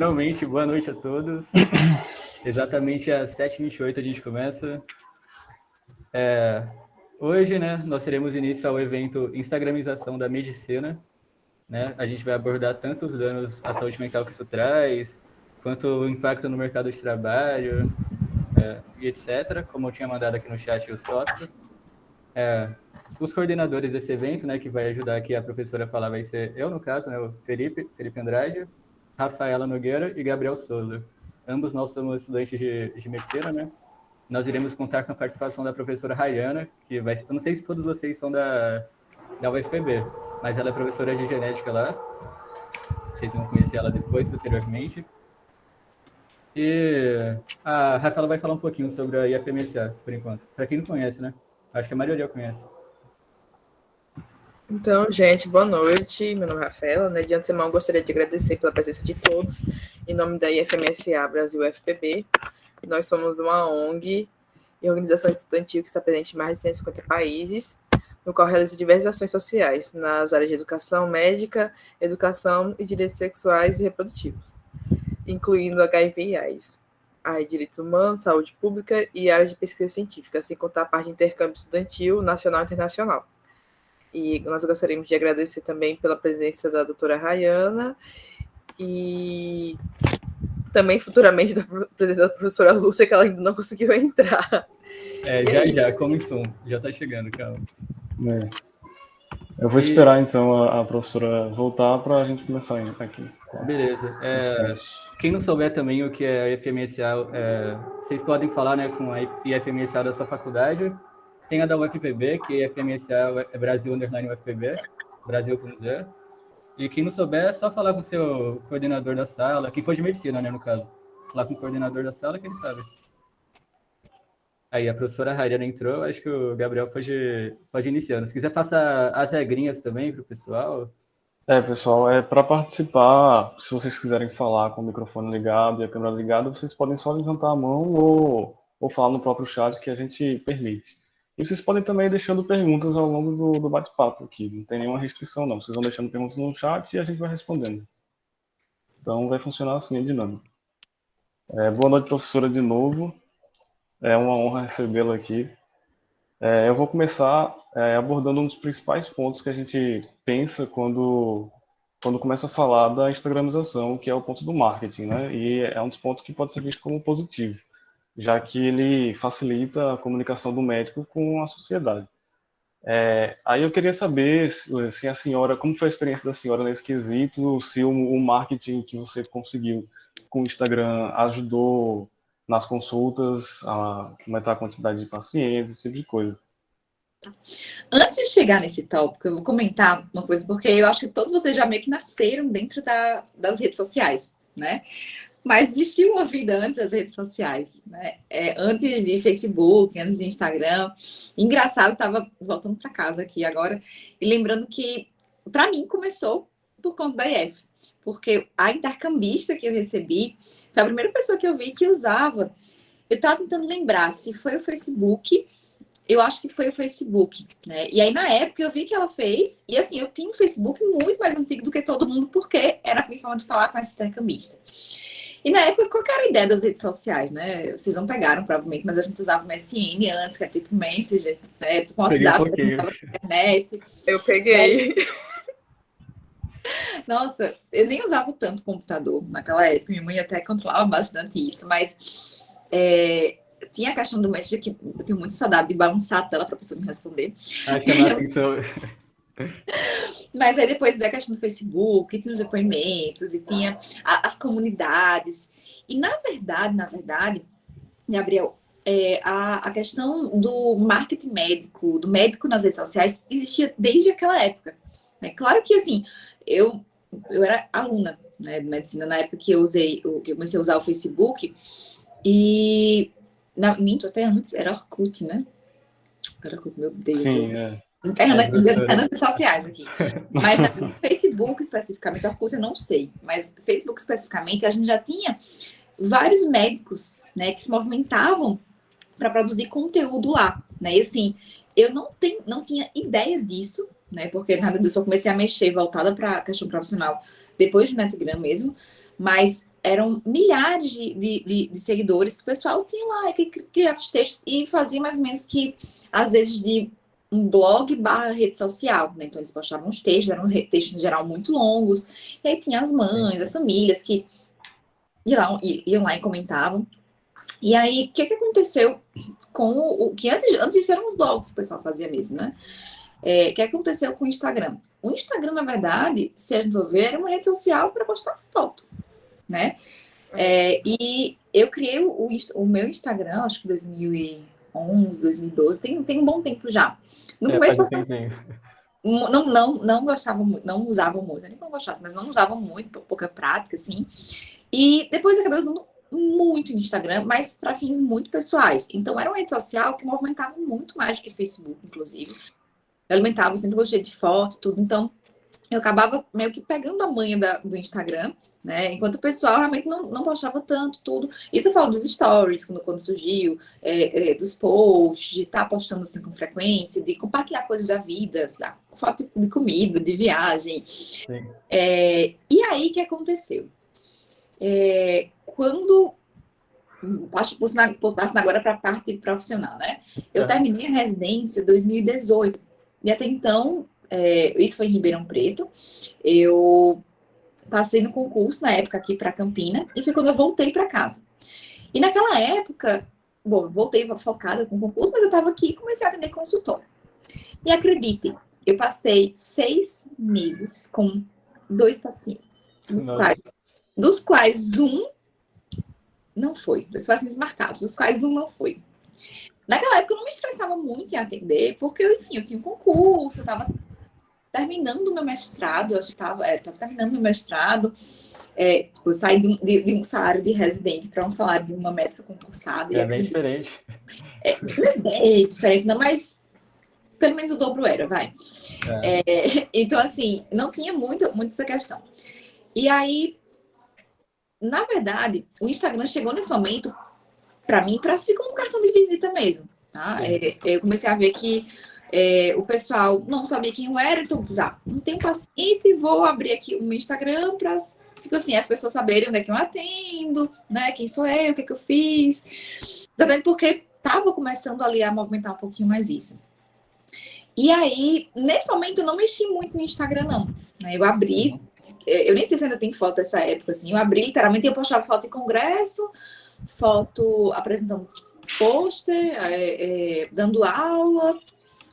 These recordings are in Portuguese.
Finalmente, boa noite a todos. Exatamente às 7h28 a gente começa. Hoje, né, nós teremos início ao evento Instagramização da Medicina. Né? A gente vai abordar tanto os danos à saúde mental que isso traz, quanto o impacto no mercado de trabalho, e etc., como eu tinha mandado aqui no chat os tópicos. Os coordenadores desse evento, né, que vai ajudar aqui a professora a falar, vai ser eu, no caso, né, o Felipe Andrade, Rafaela Nogueira e Gabriel Souza. Ambos nós somos estudantes de medicina, né? Nós iremos contar com a participação da professora Rayana, que vai... Eu não sei se todos vocês são da UFPB, mas ela é professora de genética lá. Vocês vão conhecer ela depois, posteriormente. E a Rafaela vai falar um pouquinho sobre a IFMSA, por enquanto. Para quem não conhece, né? Acho que a maioria conhece. Então, gente, boa noite. Meu nome é Rafaela, né? De antemão, gostaria de agradecer pela presença de todos, em nome da IFMSA Brasil UFPB. Nós somos uma ONG e organização estudantil que está presente em mais de 150 países, no qual realiza diversas ações sociais nas áreas de educação médica, educação e direitos sexuais e reprodutivos, incluindo HIV e AIDS, direitos humanos, saúde pública e áreas de pesquisa científica, sem contar a parte de intercâmbio estudantil nacional e internacional. E nós gostaríamos de agradecer também pela presença da doutora Rayana e também futuramente da presença da professora Lúcia, que ela ainda não conseguiu entrar. Já, como em som, já está chegando, calma. Eu vou esperar então a professora voltar para a gente começar aqui. Beleza. Quem não souber também o que é a IFMSA, vocês podem falar, né, com a IFMSA da sua faculdade. Tem a da UFPB, que é IFMSA é Brasil _ UFPB, Brasil com Z. E quem não souber, é só falar com o seu coordenador da sala, quem for de medicina, né, no caso. Falar com o coordenador da sala que ele sabe. Aí, a professora Rayana entrou, acho que o Gabriel pode iniciar. Se quiser passar as regrinhas também para o pessoal. Pessoal, para participar, se vocês quiserem falar com o microfone ligado e a câmera ligada, vocês podem só levantar a mão ou falar no próprio chat que a gente permite. E vocês podem também ir deixando perguntas ao longo do bate-papo aqui, não tem nenhuma restrição não. Vocês vão deixando perguntas no chat e a gente vai respondendo. Então vai funcionar assim a dinâmica. Boa noite, professora, de novo. É uma honra recebê-la aqui. Eu vou começar abordando um dos principais pontos que a gente pensa quando começa a falar da instagramização, que é o ponto do marketing, né? E é um dos pontos que pode ser visto como positivo, já que ele facilita a comunicação do médico com a sociedade. Aí eu queria saber se a senhora, como foi a experiência da senhora nesse quesito, se o marketing que você conseguiu com o Instagram ajudou nas consultas, a aumentar a quantidade de pacientes, esse tipo de coisa. Antes de chegar nesse tópico, eu vou comentar uma coisa, porque eu acho que todos vocês já meio que nasceram dentro das redes sociais, né? Mas existia uma vida antes das redes sociais, né? Antes de Facebook, antes de Instagram. Engraçado, estava voltando para casa aqui agora e lembrando que, para mim, começou por conta da IF. Porque a intercambista que eu recebi foi a primeira pessoa que eu vi que usava. Eu estava tentando lembrar se foi o Facebook. Eu acho que foi o Facebook, né? E aí, na época, eu vi que ela fez. E, assim, eu tinha um Facebook muito mais antigo do que todo mundo, porque era a minha forma de falar com essa intercambista. E, na época, qual que era a ideia das redes sociais, né? Vocês não pegaram, provavelmente, mas a gente usava o MSN antes, que era tipo Messenger, né? Com WhatsApp, você usava a internet. Eu peguei. Nossa, eu nem usava tanto computador naquela época. Minha mãe até controlava bastante isso, mas... tinha a questão do Messenger, que eu tenho muita saudade de balançar a tela para a pessoa me responder. Chamar atenção. Mas aí depois veio a questão do Facebook, tinha os depoimentos, e tinha as comunidades. E na verdade, Gabriel, a questão do marketing médico, do médico nas redes sociais, existia desde aquela época. Né? Claro que, assim, eu era aluna, né, de medicina na época que eu comecei a usar o Facebook, e... minto, até antes era Orkut, né? Era Orkut, meu Deus. Sim, Desenterrando as redes sociais aqui. Mas no Facebook, especificamente, Orkut eu não sei. Mas Facebook, especificamente, a gente já tinha vários médicos, né, que se movimentavam para produzir conteúdo lá, né? E assim, eu não tinha ideia disso, né? Porque nada disso eu comecei a mexer voltada para a questão profissional depois do Netgram mesmo. Mas eram milhares de seguidores que o pessoal tinha lá, que criava os textos e fazia mais ou menos que, às vezes, de um blog barra rede social, né? Então, eles postavam uns textos, eram textos em geral muito longos, e aí tinha as mães, as famílias que iam lá e comentavam. E aí, o que aconteceu com o que antes eram os blogs que o pessoal fazia mesmo, né? O que aconteceu com o Instagram? O Instagram, na verdade, se a gente for ver, era uma rede social para postar foto, né? E eu criei o meu Instagram, acho que 2011, 2012, tem um bom tempo já. No começo, não gostava muito, não usava muito, nem que não gostasse, mas não usava muito, pouca prática, assim. E depois eu acabei usando muito no Instagram, mas para fins muito pessoais. Então, era uma rede social que movimentava muito mais do que Facebook, inclusive. Eu alimentava, sempre gostei de foto, tudo. Então, eu acabava meio que pegando a manha do Instagram, né? Enquanto o pessoal realmente não postava tanto, tudo. Isso eu falo dos stories, quando surgiu, dos posts, de estar postando assim com frequência, de compartilhar coisas da vida, lá, foto de comida, de viagem. E aí, o que aconteceu? Quando passo agora para a parte profissional, né? Eu terminei a residência em 2018 e até então, isso foi em Ribeirão Preto, eu passei no concurso na época aqui para Campina e foi quando eu voltei para casa. E naquela época, bom, eu voltei focada com o concurso, mas eu estava aqui e comecei a atender consultório. E acreditem, eu passei 6 meses com 2 pacientes, dos quais um não foi. 2 pacientes marcados, dos quais um não foi. Naquela época eu não me estressava muito em atender, porque, enfim, eu tinha um concurso, eu estava terminando o meu mestrado, eu estava terminando meu mestrado, eu saí de um salário de residente para um salário de uma médica concursada. É bem diferente. Não é bem diferente, não, mas pelo menos o dobro era, vai. Então, assim, não tinha muito essa questão. E aí, na verdade, o Instagram chegou nesse momento, para mim, para ficar um cartão de visita mesmo, tá? Eu comecei a ver que o pessoal não sabia quem eu era, então, não tem um paciente, vou abrir aqui o meu Instagram para, tipo assim, as pessoas saberem onde é que eu atendo, né? Quem sou eu, o que é que eu fiz. Exatamente porque estava começando ali a movimentar um pouquinho mais isso. E aí, nesse momento, eu não mexi muito no Instagram, não. Eu abri, eu nem sei se ainda tem foto dessa época, assim, eu abri, literalmente, eu postava foto em congresso, foto apresentando pôster, dando aula.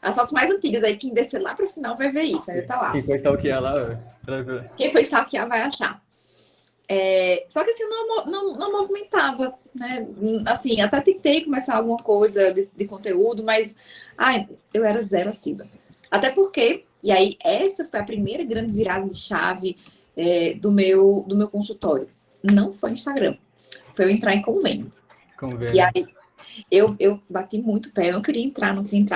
As fotos mais antigas aí, quem descer lá para o final vai ver isso, ainda tá lá. Quem foi stalkear lá, quem foi stalkear vai achar. Só que assim, não movimentava, né? Assim, até tentei começar alguma coisa de conteúdo, mas eu era zero assídua. Até porque, e aí essa foi a primeira grande virada de chave do meu consultório. Não foi Instagram, foi eu entrar em convênio. E aí eu bati muito o pé, eu não queria entrar,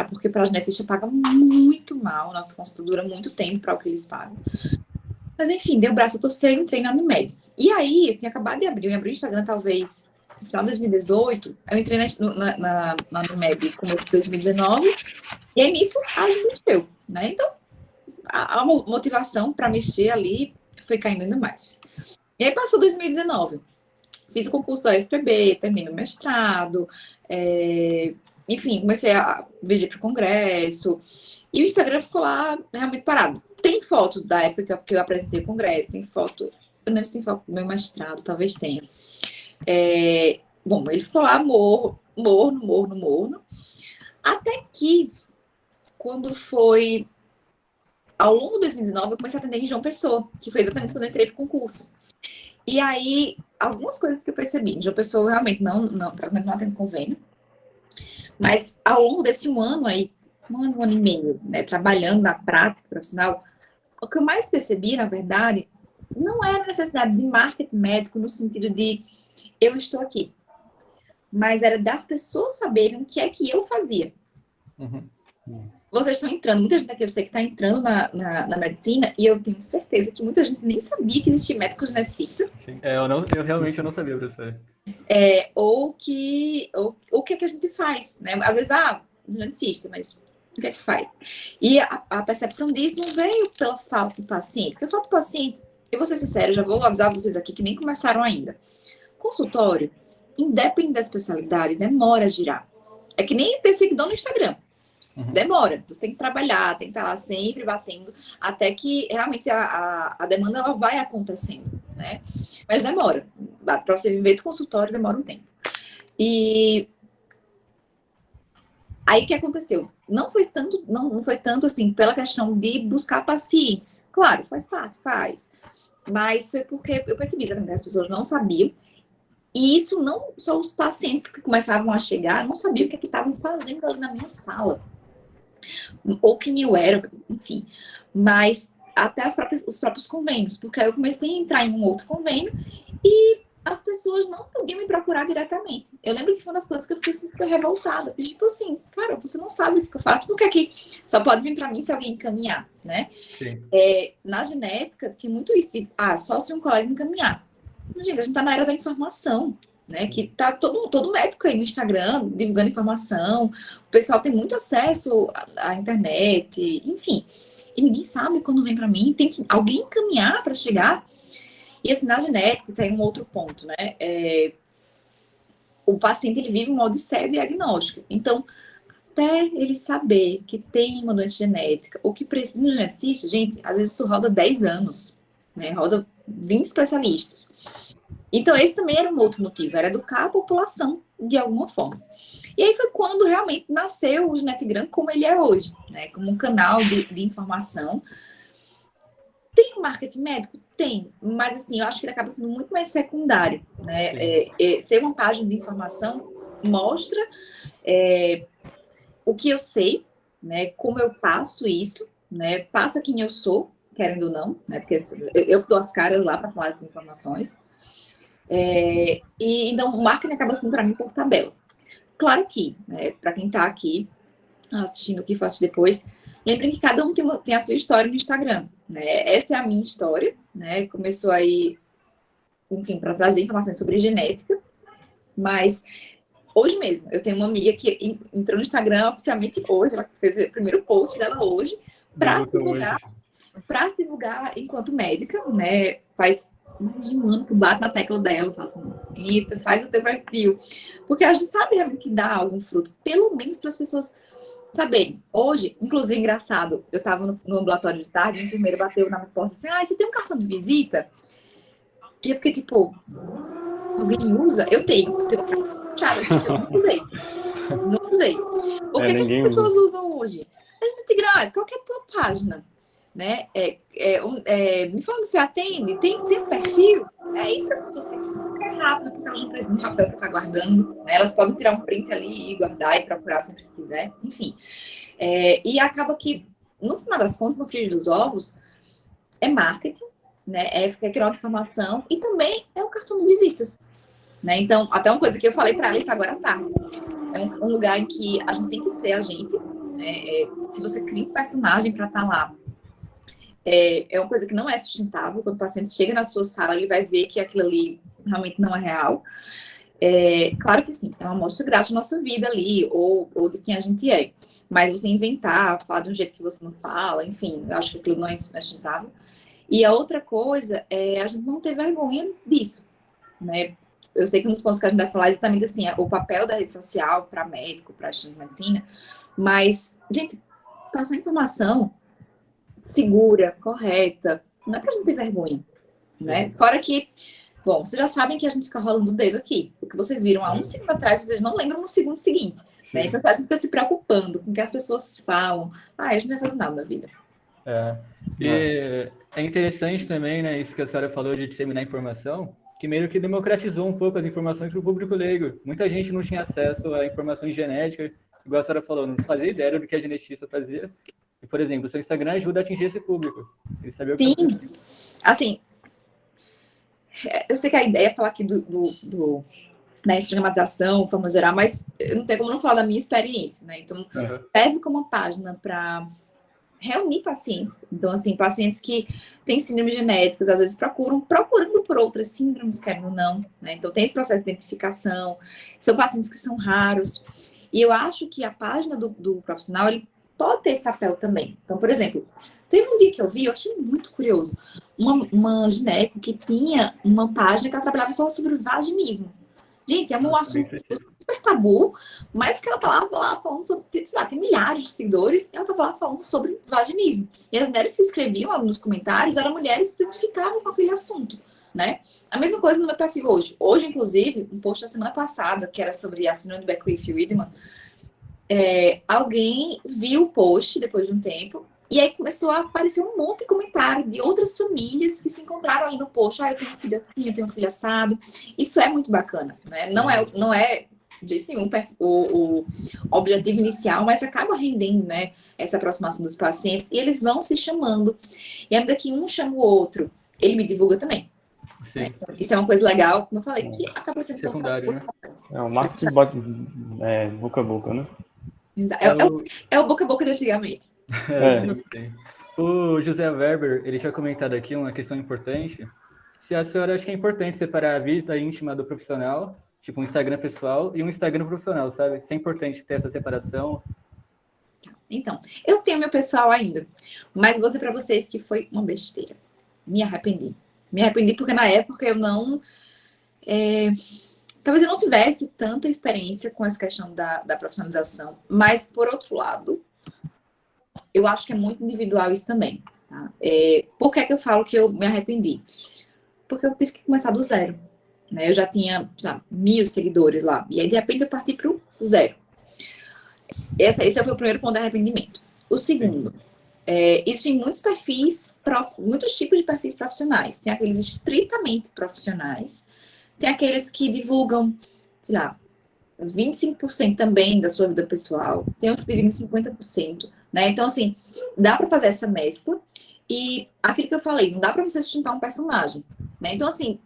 porque para a geneticista paga muito mal, nossa consulta dura muito tempo para o que eles pagam. Mas enfim, deu o braço a torcer e entrei na Unimed. E aí, eu tinha acabado de abrir, eu abri o Instagram talvez no final de 2018, eu entrei na Unimed começo de 2019, e aí nisso a gente mexeu, né? Então, a motivação para mexer ali foi caindo ainda mais. E aí passou 2019. Fiz o concurso da UFPB, terminei meu mestrado, enfim, comecei a viajar para o congresso, e o Instagram ficou lá realmente parado. Tem foto da época que eu apresentei o congresso, tem foto, eu não lembro se tem foto do meu mestrado, talvez tenha. Bom, ele ficou lá morno, até que, quando foi ao longo de 2019, eu comecei a atender em João Pessoa, que foi exatamente quando eu entrei para o concurso. E aí, algumas coisas que eu percebi. João Pessoa realmente praticamente não atende convênio. Mas ao longo desse um ano aí, um ano e meio, né, trabalhando na prática profissional, o que eu mais percebi, na verdade, não era a necessidade de marketing médico no sentido de eu estou aqui. Mas era das pessoas saberem o que é que eu fazia. Vocês estão entrando, muita gente aqui eu sei que está entrando na medicina, e eu tenho certeza que muita gente nem sabia que existia médico geneticista. Sim. Eu realmente não sabia, professora. Ou o que é que a gente faz, né? Às vezes, geneticista, mas o que é que faz? E a percepção disso não veio pela falta de paciente. Porque a falta de paciente, eu vou ser sincera, já vou avisar vocês aqui que nem começaram ainda. Consultório, independente da especialidade, demora a girar. É que nem ter seguidor no Instagram. Demora. Você tem que trabalhar, tem que estar lá sempre batendo, até que realmente a demanda ela vai acontecendo, né? Mas demora. Para você viver do consultório, demora um tempo. E aí o que aconteceu? Não foi tanto assim pela questão de buscar pacientes. Claro, faz parte, faz. Mas foi porque eu percebi que as pessoas não sabiam. E isso não só os pacientes que começavam a chegar, não sabiam o que estavam fazendo ali na minha sala. Ou quem eu era, enfim. Mas até os próprios convênios. Porque aí eu comecei a entrar em um outro convênio e as pessoas não podiam me procurar diretamente. Eu lembro que foi uma das coisas que eu fiquei revoltada. Tipo assim, cara, você não sabe o que eu faço, porque aqui só pode vir para mim se alguém encaminhar, né? Sim. Na genética, tinha muito isso, tipo, só se um colega encaminhar. Mas, gente, a gente tá na era da informação, né? Que tá todo médico aí no Instagram, divulgando informação, o pessoal tem muito acesso à internet, enfim. E ninguém sabe quando vem para mim, tem que alguém encaminhar para chegar. E assim, na genética, isso aí é um outro ponto, né? O paciente, ele vive uma odisseia diagnóstica. Então, até ele saber que tem uma doença genética ou que precisa de um geneticista, gente, às vezes isso roda 10 anos, né? Roda 20 especialistas. Então, esse também era um outro motivo, era educar a população de alguma forma. E aí foi quando realmente nasceu o Genetigram como ele é hoje, né? Como um canal de informação. Tem um marketing médico? Tem, mas assim, eu acho que ele acaba sendo muito mais secundário, né? Ser uma página de informação mostra o que eu sei, né? Como eu passo isso, né? Passa quem eu sou, querendo ou não, né? Porque eu dou as caras lá para falar essas informações. E então o marketing acaba sendo para mim por tabela. Claro que, né, para quem está aqui assistindo o que faço depois, lembrem que cada um tem a sua história no Instagram, né? Essa é a minha história, né? Começou aí, enfim, para trazer informações sobre genética, mas hoje mesmo, eu tenho uma amiga que entrou no Instagram oficialmente hoje, ela fez o primeiro post dela hoje, para se divulgar enquanto médica, né? Faz mais de um ano que eu bato na tecla dela, eu falo assim, eita, faz o teu perfil. Porque a gente sabe realmente que dá algum fruto, pelo menos para as pessoas saberem. Hoje, inclusive, engraçado, eu estava no ambulatório de tarde, a enfermeira bateu na minha porta assim, você tem um cartão de visita? E eu fiquei tipo, alguém usa? Eu tenho um chave aqui que eu não usei. Não usei. Por que as pessoas usam hoje? A gente qual que é a tua página? Né? Me fala, você atende? Tem um perfil? É isso que as pessoas têm, porque é rápido, porque elas não precisam de papel para estar guardando, né? Elas podem tirar um print ali e guardar e procurar sempre que quiser, enfim. E acaba que, no final das contas, no frigir dos ovos, é marketing, né? É criar uma informação e também é um cartão de visitas, né? Então, até uma coisa que eu falei para Alice agora à tarde, é um lugar em que a gente tem que ser a gente, né? Se você cria um personagem para estar lá, é uma coisa que não é sustentável. Quando o paciente chega na sua sala, ele vai ver que aquilo ali realmente não é real. Claro que sim, é uma amostra grátis da nossa vida ali, ou de quem a gente é. Mas você inventar, falar de um jeito que você não fala, enfim, eu acho que aquilo não é sustentável. E a outra coisa é a gente não ter vergonha disso, né? Eu sei que nos pontos que a gente vai falar exatamente assim, o papel da rede social para médico, para estudante de medicina, mas, gente, passar informação segura, correta, não é pra gente ter vergonha, né? Fora que, bom, vocês já sabem que a gente fica rolando o dedo aqui. O que vocês viram há um segundo atrás, vocês não lembram no segundo seguinte, né? Então a gente fica se preocupando com o que as pessoas falam. A gente não vai fazer nada na vida. E é interessante também, né, isso que a senhora falou de disseminar informação, que meio que democratizou um pouco as informações para o público leigo. Muita gente não tinha acesso a informações genéticas, igual a senhora falou, não fazia ideia do que a geneticista fazia. E, por exemplo, o seu Instagram ajuda a atingir esse público. Ele sabia o que Sim, assim, eu sei que a ideia é falar aqui da estigmatização, de forma geral, mas eu não tenho como não falar da minha experiência, né? Então, serve como uma página para reunir pacientes. Então, assim, pacientes que têm síndromes genéticas, às vezes procurando por outras síndromes, querendo ou não, né? Então, tem esse processo de identificação. São pacientes que são raros. E eu acho que a página do profissional, ele pode ter esse papel também. Então, por exemplo, teve um dia que eu vi, eu achei muito curioso, uma gineco que tinha uma página que ela trabalhava só sobre vaginismo. Gente, é um assunto super tabu, mas que ela tava lá falando sobre, sei lá, tem milhares de seguidores, e ela tava lá falando sobre vaginismo. E as mulheres que escreviam lá nos comentários eram mulheres que se identificavam com aquele assunto, né? A mesma coisa no meu perfil hoje. Hoje, inclusive, um post da semana passada, que era sobre a síndrome do Beckwith-Wiedemann, alguém viu o post depois de um tempo, e aí começou a aparecer um monte de comentário de outras famílias que se encontraram ali no post. Eu tenho um filho assim, eu tenho um filho assado. Isso é muito bacana, né? Não é de jeito nenhum o objetivo inicial, mas acaba rendendo, né, essa aproximação dos pacientes, e eles vão se chamando. E à medida que um chama o outro, ele me divulga também. Né? Isso é uma coisa legal, como eu falei, que acaba sendo secundário, né? É um marketing boca a boca, né? É o boca a boca de antigamente. O José Weber, ele tinha comentado aqui uma questão importante. Se a senhora acha que é importante separar a vida íntima do profissional, tipo um Instagram pessoal e um Instagram profissional, sabe? Se é importante ter essa separação. Então, eu tenho meu pessoal ainda, mas vou dizer para vocês que foi uma besteira. Me arrependi. Me arrependi porque na época eu não... talvez eu não tivesse tanta experiência com essa questão da profissionalização, mas, por outro lado, eu acho que é muito individual isso também. Tá? Por que eu falo que eu me arrependi? Porque eu tive que começar do zero. Né? Eu já tinha 1.000 seguidores lá, e aí, de repente, eu parti para o zero. Esse é o meu primeiro ponto de arrependimento. O segundo, existem muitos perfis, muitos tipos de perfis profissionais. Tem aqueles estritamente profissionais, tem aqueles que divulgam, sei lá, 25% também da sua vida pessoal, tem outros que dividem 50%, né? Então, assim, dá para fazer essa mescla, e aquilo que eu falei, não dá para você sustentar um personagem, né? Então, assim,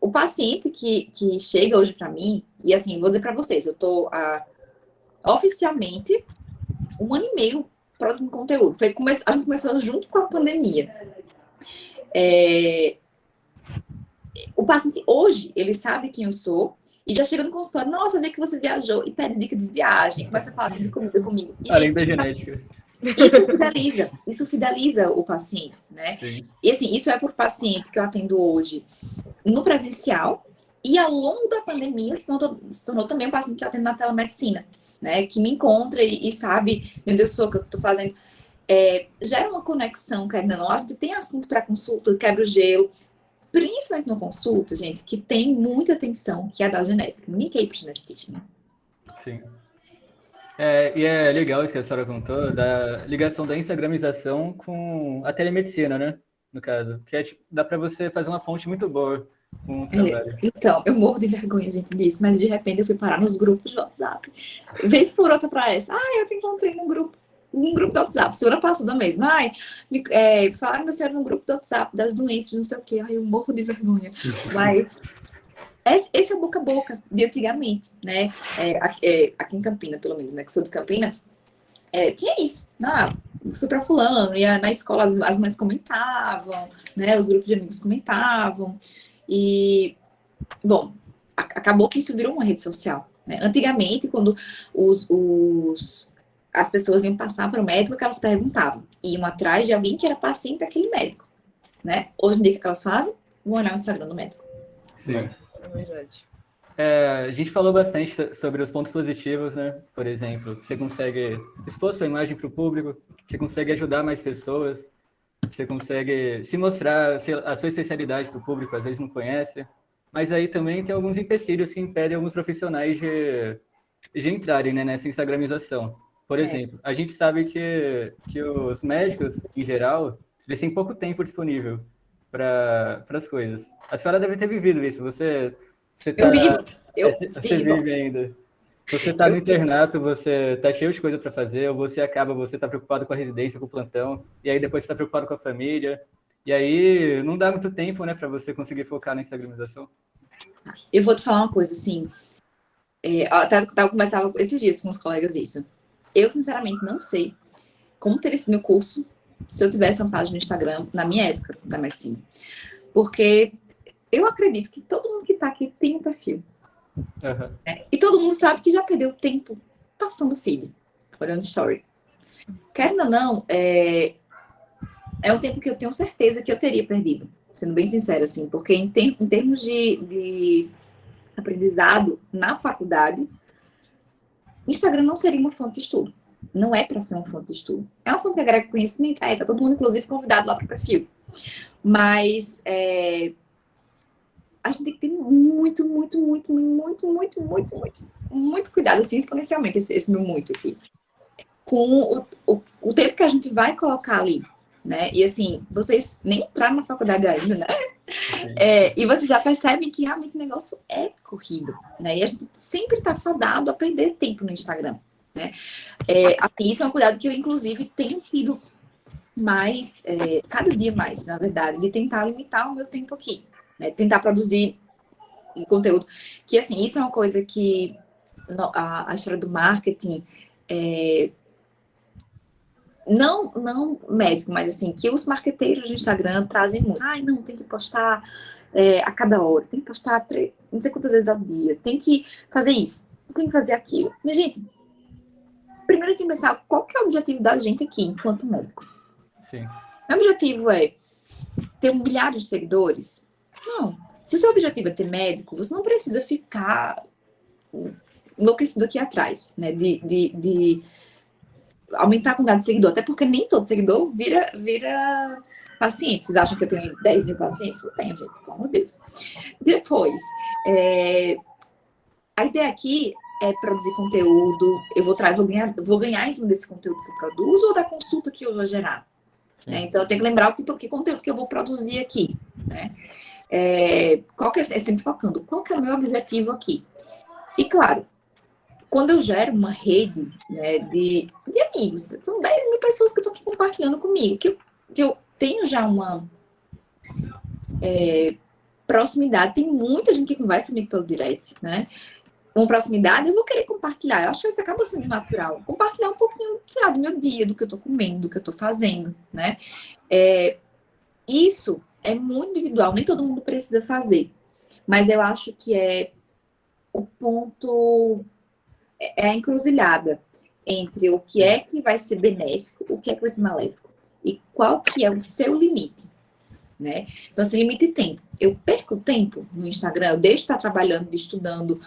o paciente que chega hoje para mim, e assim, vou dizer para vocês, eu tô oficialmente 1 ano e meio produzindo conteúdo. A gente começou junto com a pandemia. O paciente hoje, ele sabe quem eu sou e já chega no consultório, nossa, eu vi que você viajou e pede dica de viagem, começa a falar assim de comida comigo. E, além da genética. Isso fideliza o paciente, né? Sim. E assim, isso é por paciente que eu atendo hoje no presencial, e ao longo da pandemia se tornou também um paciente que eu atendo na telemedicina, né? Que me encontra e sabe onde eu sou, o que eu estou fazendo. Gera uma conexão, querendo ou não. A gente tem assunto para consulta, quebra o gelo, principalmente no consulta, gente, que tem muita atenção, que é a da genética. Ninguém quer ir para o geneticista, né? Sim. E é legal isso que a senhora contou, da ligação da instagramização com a telemedicina, né? No caso. Que tipo, dá para você fazer uma ponte muito boa com o trabalho. Então, eu morro de vergonha, gente, disso, mas de repente eu fui parar nos grupos de WhatsApp. Vez por outra para essa. Eu te encontrei num grupo do WhatsApp, semana passada mesmo. Falaram da senhora no grupo do WhatsApp, das doenças, não sei o quê. Eu morro de vergonha. Mas esse é o boca a boca de antigamente, né? Aqui em Campina, pelo menos, né? Que sou de Campina, tinha isso. Fui para fulano, e na escola as mães comentavam, né? Os grupos de amigos comentavam. E, bom, acabou que isso virou uma rede social. Né? Antigamente, quando as pessoas iam passar para o médico, que elas perguntavam, iam atrás de alguém que era paciente daquele médico. Né? Hoje em dia, o que elas fazem? Vão olhar o Instagram do médico. Sim. É verdade. A gente falou bastante sobre os pontos positivos, né? Por exemplo, você consegue expor sua imagem para o público, você consegue ajudar mais pessoas, você consegue se mostrar a sua especialidade para o público, às vezes não conhece. Mas aí também tem alguns empecilhos que impedem alguns profissionais de entrarem, né, nessa instagramização. Por exemplo, a gente sabe que os médicos, em geral, eles têm pouco tempo disponível para as coisas. A senhora deve ter vivido isso. Você vive ainda. Você está no internato, você está cheio de coisa para fazer, ou você está preocupado com a residência, com o plantão, e aí depois você está preocupado com a família, e aí não dá muito tempo, né, para você conseguir focar na instagramização. Eu vou te falar uma coisa, assim, até eu conversava esses dias com os colegas isso. Eu, sinceramente, não sei como teria sido meu curso se eu tivesse uma página no Instagram na minha época da medicina. Porque eu acredito que todo mundo que está aqui tem um perfil. Uhum. E todo mundo sabe que já perdeu tempo passando feed, olhando story. Querendo ou não, é um tempo que eu tenho certeza que eu teria perdido, sendo bem sincera, assim, porque em termos de aprendizado na faculdade, Instagram não seria uma fonte de estudo. Não é para ser uma fonte de estudo. É uma fonte que agrega conhecimento. Tá todo mundo, inclusive, convidado lá para o perfil. Mas a gente tem que ter muito cuidado, assim, exponencialmente, esse meu muito aqui, com o tempo que a gente vai colocar ali, né? E assim, vocês nem entraram na faculdade ainda, né? E vocês já percebem que realmente o negócio é corrido, né? E a gente sempre está fadado a perder tempo no Instagram, né? Isso é um cuidado que eu, inclusive, tenho tido mais, cada dia mais, na verdade, de tentar limitar o meu tempo aqui, né? Tentar produzir um conteúdo que, assim, isso é uma coisa que a história do marketing não médico, mas assim, que os marqueteiros do Instagram trazem muito. Ai, não, tem que postar a cada hora, tem que postar não sei quantas vezes ao dia, tem que fazer isso, tem que fazer aquilo. Mas, gente, primeiro tem que pensar qual que é o objetivo da gente aqui, enquanto médico. Sim. Meu objetivo é ter milhares de seguidores? Não. Se o seu objetivo é ter médico, você não precisa ficar enlouquecido aqui atrás, né? De aumentar a quantidade de seguidor, até porque nem todo seguidor vira paciente. Vocês acham que eu tenho 10 mil pacientes? Não tenho, gente, pelo amor de Deus. Depois, a ideia aqui é produzir conteúdo, eu vou ganhar em cima desse conteúdo que eu produzo ou da consulta que eu vou gerar. Né? Então, eu tenho que lembrar que conteúdo que eu vou produzir aqui. Né? Sempre focando, qual que é o meu objetivo aqui? E, claro, quando eu gero uma rede, né, de amigos, são 10 mil pessoas que eu estou aqui compartilhando comigo, que eu tenho já uma proximidade, tem muita gente que conversa comigo pelo direct, né? Uma proximidade, eu vou querer compartilhar. Eu acho que isso acaba sendo natural. Compartilhar um pouquinho, sei lá, do meu dia, do que eu estou comendo, do que eu estou fazendo, né? Isso é muito individual, nem todo mundo precisa fazer. Mas eu acho que é o ponto... É a encruzilhada entre o que é que vai ser benéfico, o que é que vai ser maléfico. E qual que é o seu limite, né? Então, esse limite de tempo. Eu perco tempo no Instagram, eu deixo de estar trabalhando, de estudando,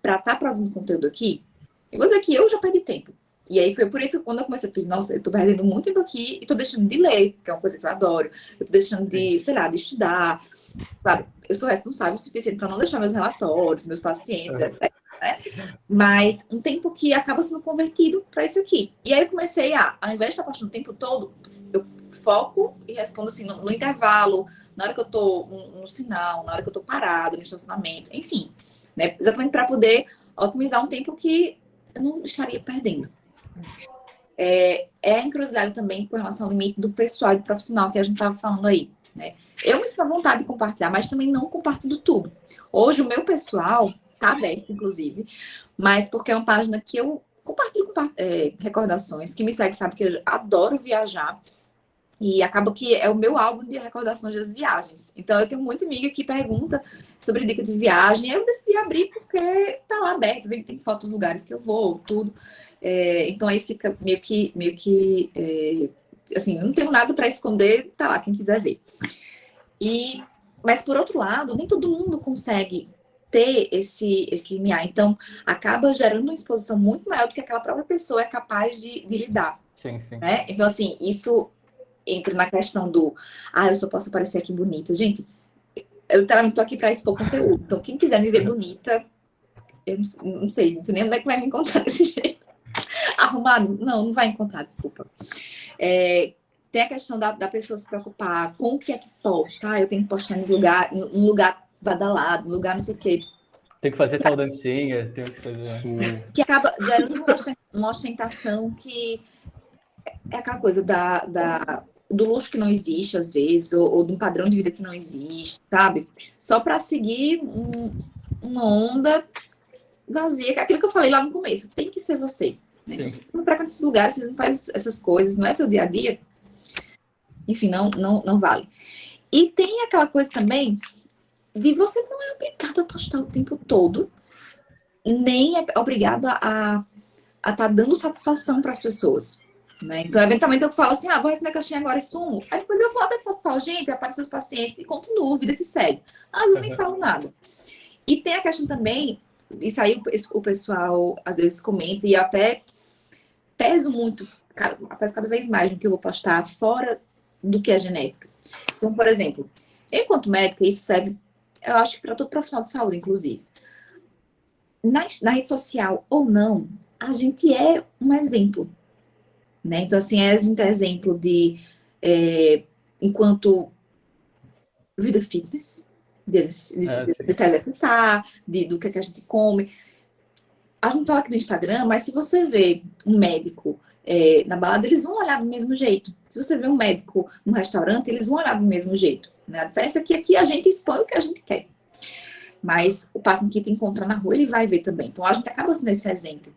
para estar produzindo conteúdo aqui. Eu vou dizer que eu já perdi tempo. E aí foi por isso que quando eu comecei, eu fiz, nossa, eu tô perdendo muito tempo aqui e tô deixando de ler, que é uma coisa que eu adoro. Eu tô deixando de, sei lá, de estudar. Claro, eu sou responsável o suficiente para não deixar meus relatórios, meus pacientes, etc. Né? Mas um tempo que acaba sendo convertido para isso aqui. E aí eu comecei ao invés de estar passando o tempo todo, eu foco e respondo assim no intervalo, na hora que eu tô no sinal, na hora que eu tô parado, no estacionamento, enfim. Né? Exatamente para poder otimizar um tempo que eu não estaria perdendo. A encruzilhada também com relação ao limite do pessoal e do profissional que a gente estava falando aí. Né? Eu me sinto à vontade de compartilhar, mas também não compartilho tudo. Hoje o meu pessoal está aberto, inclusive, mas porque é uma página que eu compartilho recordações. Quem me segue sabe que eu adoro viajar e acaba que é o meu álbum de recordações das viagens. Então eu tenho muita amiga que pergunta sobre dica de viagem. Eu decidi abrir porque tá lá aberto, vem que tem fotos dos lugares que eu vou, tudo. Então aí fica meio que assim, eu não tenho nada para esconder, tá lá, quem quiser ver. Mas por outro lado, nem todo mundo consegue ter esse limiar. Então, acaba gerando uma exposição muito maior do que aquela própria pessoa é capaz de lidar. Sim, sim. Né? Então, assim, isso entra na questão do eu só posso aparecer aqui bonita. Gente, eu literalmente tô aqui para expor conteúdo. Então, quem quiser me ver bonita, eu não sei nem onde é que vai me encontrar desse jeito. Arrumado? Não vai encontrar, desculpa. Tem a questão da pessoa se preocupar com o que é que posta. Eu tenho que postar num lugar badalado, num lugar não sei o quê. Tem que fazer tal dancinha, tem que fazer... Que acaba gerando uma ostentação que é aquela coisa do luxo que não existe, às vezes, ou de um padrão de vida que não existe, sabe? Só para seguir uma onda vazia. Aquilo que eu falei lá no começo, tem que ser você. Né? Então, se você não frequenta esses lugares, você não faz essas coisas, não é seu dia a dia, enfim, não vale. E tem aquela coisa também de você não é obrigado a postar o tempo todo, nem é obrigado a estar dando satisfação para as pessoas. Né? Então, eventualmente, eu falo assim, vou responder a caixinha agora e sumo. Aí depois eu volto e falo, gente, apareceu os pacientes e continuo, vida que segue. Às vezes eu nem falo nada. E tem a questão também, isso aí o pessoal às vezes comenta, e eu até peso muito, peso cada vez mais no que eu vou postar fora do que é genética. Então, por exemplo, enquanto médica, isso serve, eu acho que para todo profissional de saúde, inclusive. Na rede social ou não, a gente é um exemplo. Né? Então, assim, a gente é exemplo de, enquanto vida fitness, de se exercitar, do que a gente come. A gente fala aqui no Instagram, mas se você vê um médico na balada, eles vão olhar do mesmo jeito. Se você vê um médico no restaurante, eles vão olhar do mesmo jeito. Né? A diferença é que aqui a gente expõe o que a gente quer. Mas o paciente que te encontra na rua, ele vai ver também. Então, a gente acaba sendo esse exemplo.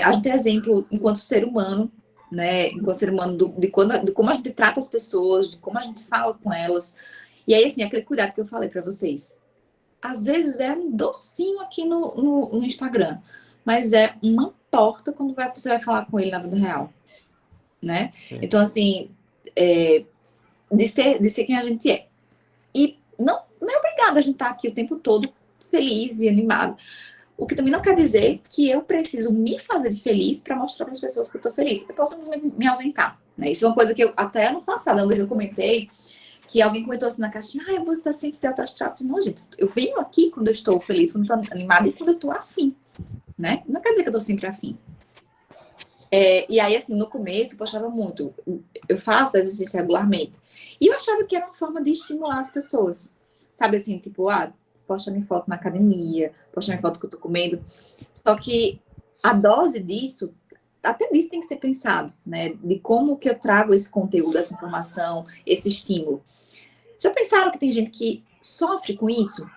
A gente é exemplo enquanto ser humano, né? Enquanto ser humano de como a gente trata as pessoas, de como a gente fala com elas. E aí, assim, aquele cuidado que eu falei para vocês. Às vezes é um docinho aqui no Instagram, mas é uma porta quando você vai falar com ele na vida real, né? Sim. Então, assim, de ser quem a gente é. E não é obrigado a gente estar aqui o tempo todo feliz e animado. O que também não quer dizer que eu preciso me fazer feliz para mostrar para as pessoas que eu estou feliz. Eu posso simplesmente me ausentar, né? Isso é uma coisa que eu, até ano passado, uma vez eu comentei, que alguém comentou assim na caixinha, eu vou estar sempre de alta astral. Não, gente, eu venho aqui quando eu estou feliz, quando eu estou animada e quando eu estou afim, né? Não quer dizer que eu estou sempre afim. E aí, assim, no começo eu postava muito. Eu faço exercício regularmente. E eu achava que era uma forma de estimular as pessoas. Sabe assim, tipo, posta minha foto na academia, posta minha foto que eu tô comendo. Só que a dose disso, até disso tem que ser pensado, né? De como que eu trago esse conteúdo, essa informação, esse estímulo. Já pensaram que tem gente que sofre com isso?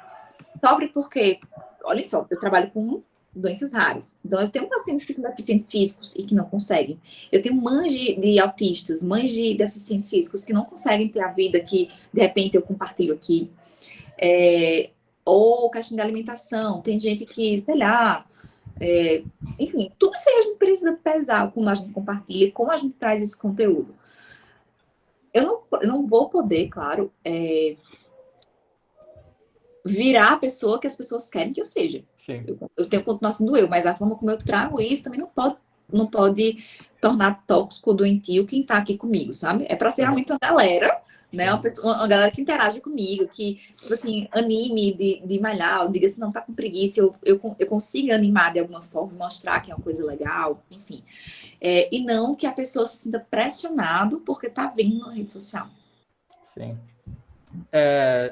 Sofre porque, olha só, eu trabalho com doenças raras. Então, eu tenho pacientes que são deficientes físicos e que não conseguem. Eu tenho mães de autistas, mães de deficientes físicos que não conseguem ter a vida que, de repente, eu compartilho aqui. Ou questão de alimentação. Tem gente que, sei lá, enfim, tudo isso aí a gente precisa pesar como a gente compartilha e como a gente traz esse conteúdo. Eu não vou poder, claro, virar a pessoa que as pessoas querem que eu seja. Eu tenho que continuar sendo eu, mas a forma como eu trago isso também não pode tornar tóxico, doentio quem tá aqui comigo, sabe? É para ser realmente uma galera, né? Uma galera que interage comigo, que, tipo assim, anime de malhar, diga assim, não, tá com preguiça, eu consiga animar de alguma forma, mostrar que é uma coisa legal, enfim. E não que a pessoa se sinta pressionado porque tá vendo na rede social. Sim.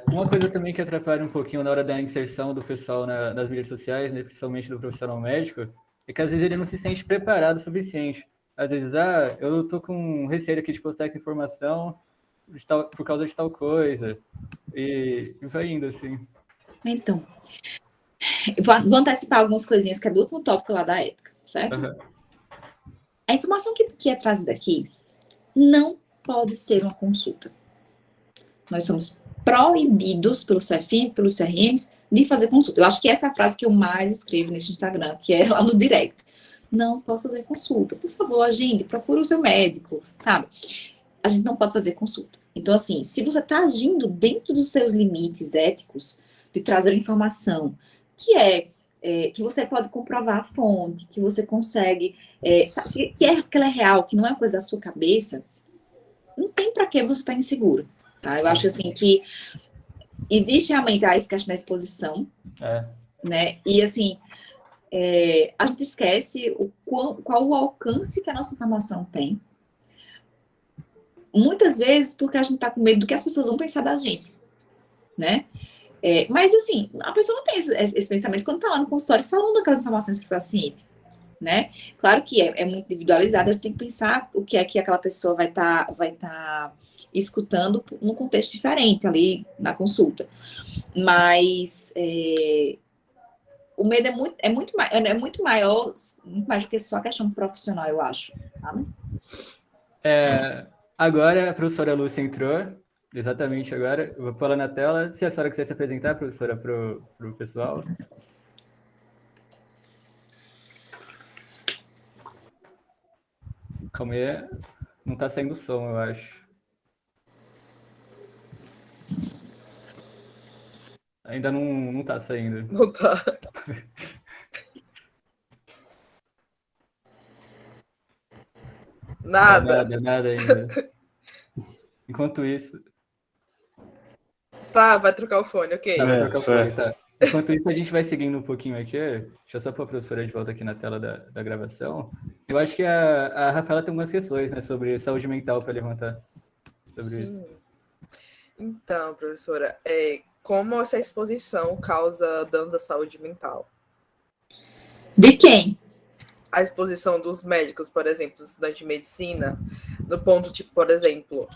Uma coisa também que atrapalha um pouquinho na hora da inserção do pessoal nas mídias sociais, né, principalmente do profissional médico, é que às vezes ele não se sente preparado o suficiente. Às vezes, eu tô com receio aqui de postar essa informação por causa de tal coisa. E vai indo, assim. Então, vou antecipar algumas coisinhas que é do último tópico lá da ética, certo? Uhum. A informação que é trazida aqui não pode ser uma consulta. Nós somos proibidos pelo CFM, pelos CRMs, de fazer consulta. Eu acho que essa é a frase que eu mais escrevo nesse Instagram, que é lá no direct. Não posso fazer consulta. Por favor, agende, procure o seu médico, sabe? A gente não pode fazer consulta. Então, assim, se você está agindo dentro dos seus limites éticos de trazer informação que você pode comprovar a fonte, que você consegue, sabe, que ela é real, que não é uma coisa da sua cabeça, não tem para que você estar inseguro. Tá? Eu acho assim que existe realmente essa questão da exposição, né? E assim, a gente esquece qual o alcance que a nossa informação tem. Muitas vezes porque a gente tá com medo do que as pessoas vão pensar da gente, né? Mas assim, a pessoa não tem esse pensamento quando tá lá no consultório falando aquelas informações para o paciente, né? Claro que é muito individualizado, a gente tem que pensar o que é que aquela pessoa vai tá escutando num contexto diferente ali na consulta. Mas o medo é muito maior, muito mais do que só questão profissional, eu acho, sabe? Agora a professora Lúcia entrou, exatamente agora. Eu vou pôr ela na tela. Se a senhora quiser se apresentar, professora, para o pessoal. Calma aí, não tá saindo som, eu acho. Ainda não tá saindo. Não tá. Nada. Nada ainda. Enquanto isso... Tá, vai trocar o fone, ok. Tá, vai trocar o fone, certo. tá. Enquanto isso, a gente vai seguindo um pouquinho aqui. Deixa eu só pôr a professora de volta aqui na tela da gravação. Eu acho que a Rafaela tem algumas questões, né, sobre saúde mental para levantar sobre isso. Sim. Então, professora, como essa exposição causa danos à saúde mental? De quem? A exposição dos médicos, por exemplo, dos estudantes de medicina, no ponto de, por exemplo,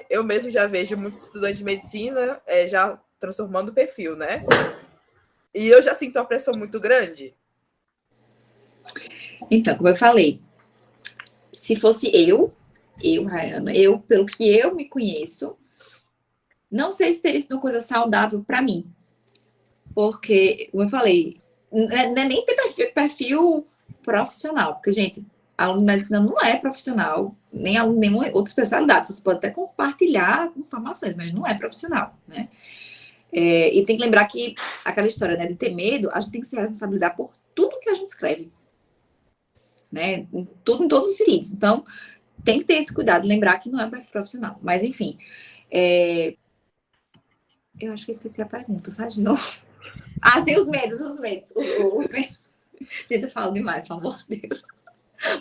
eu mesmo já vejo muitos estudantes de medicina já transformando o perfil, né? E eu já sinto uma pressão muito grande. Então, como eu falei, se fosse eu, Rayana, pelo que eu me conheço, não sei se teria sido uma coisa saudável para mim. Porque, como eu falei, não é nem ter perfil profissional, porque, gente, aluno de medicina não é profissional, nem aluno de nenhuma outra especialidade. Você pode até compartilhar informações, mas não é profissional, né? E tem que lembrar que aquela história, né, de ter medo, a gente tem que se responsabilizar por tudo que a gente escreve, né? Em todos os sentidos. Então, tem que ter esse cuidado, lembrar que não é um perfil profissional. Mas, enfim, eu acho que eu esqueci a pergunta, faz de novo. Ah, sim, os medos. Gente, eu falo demais, pelo amor de Deus.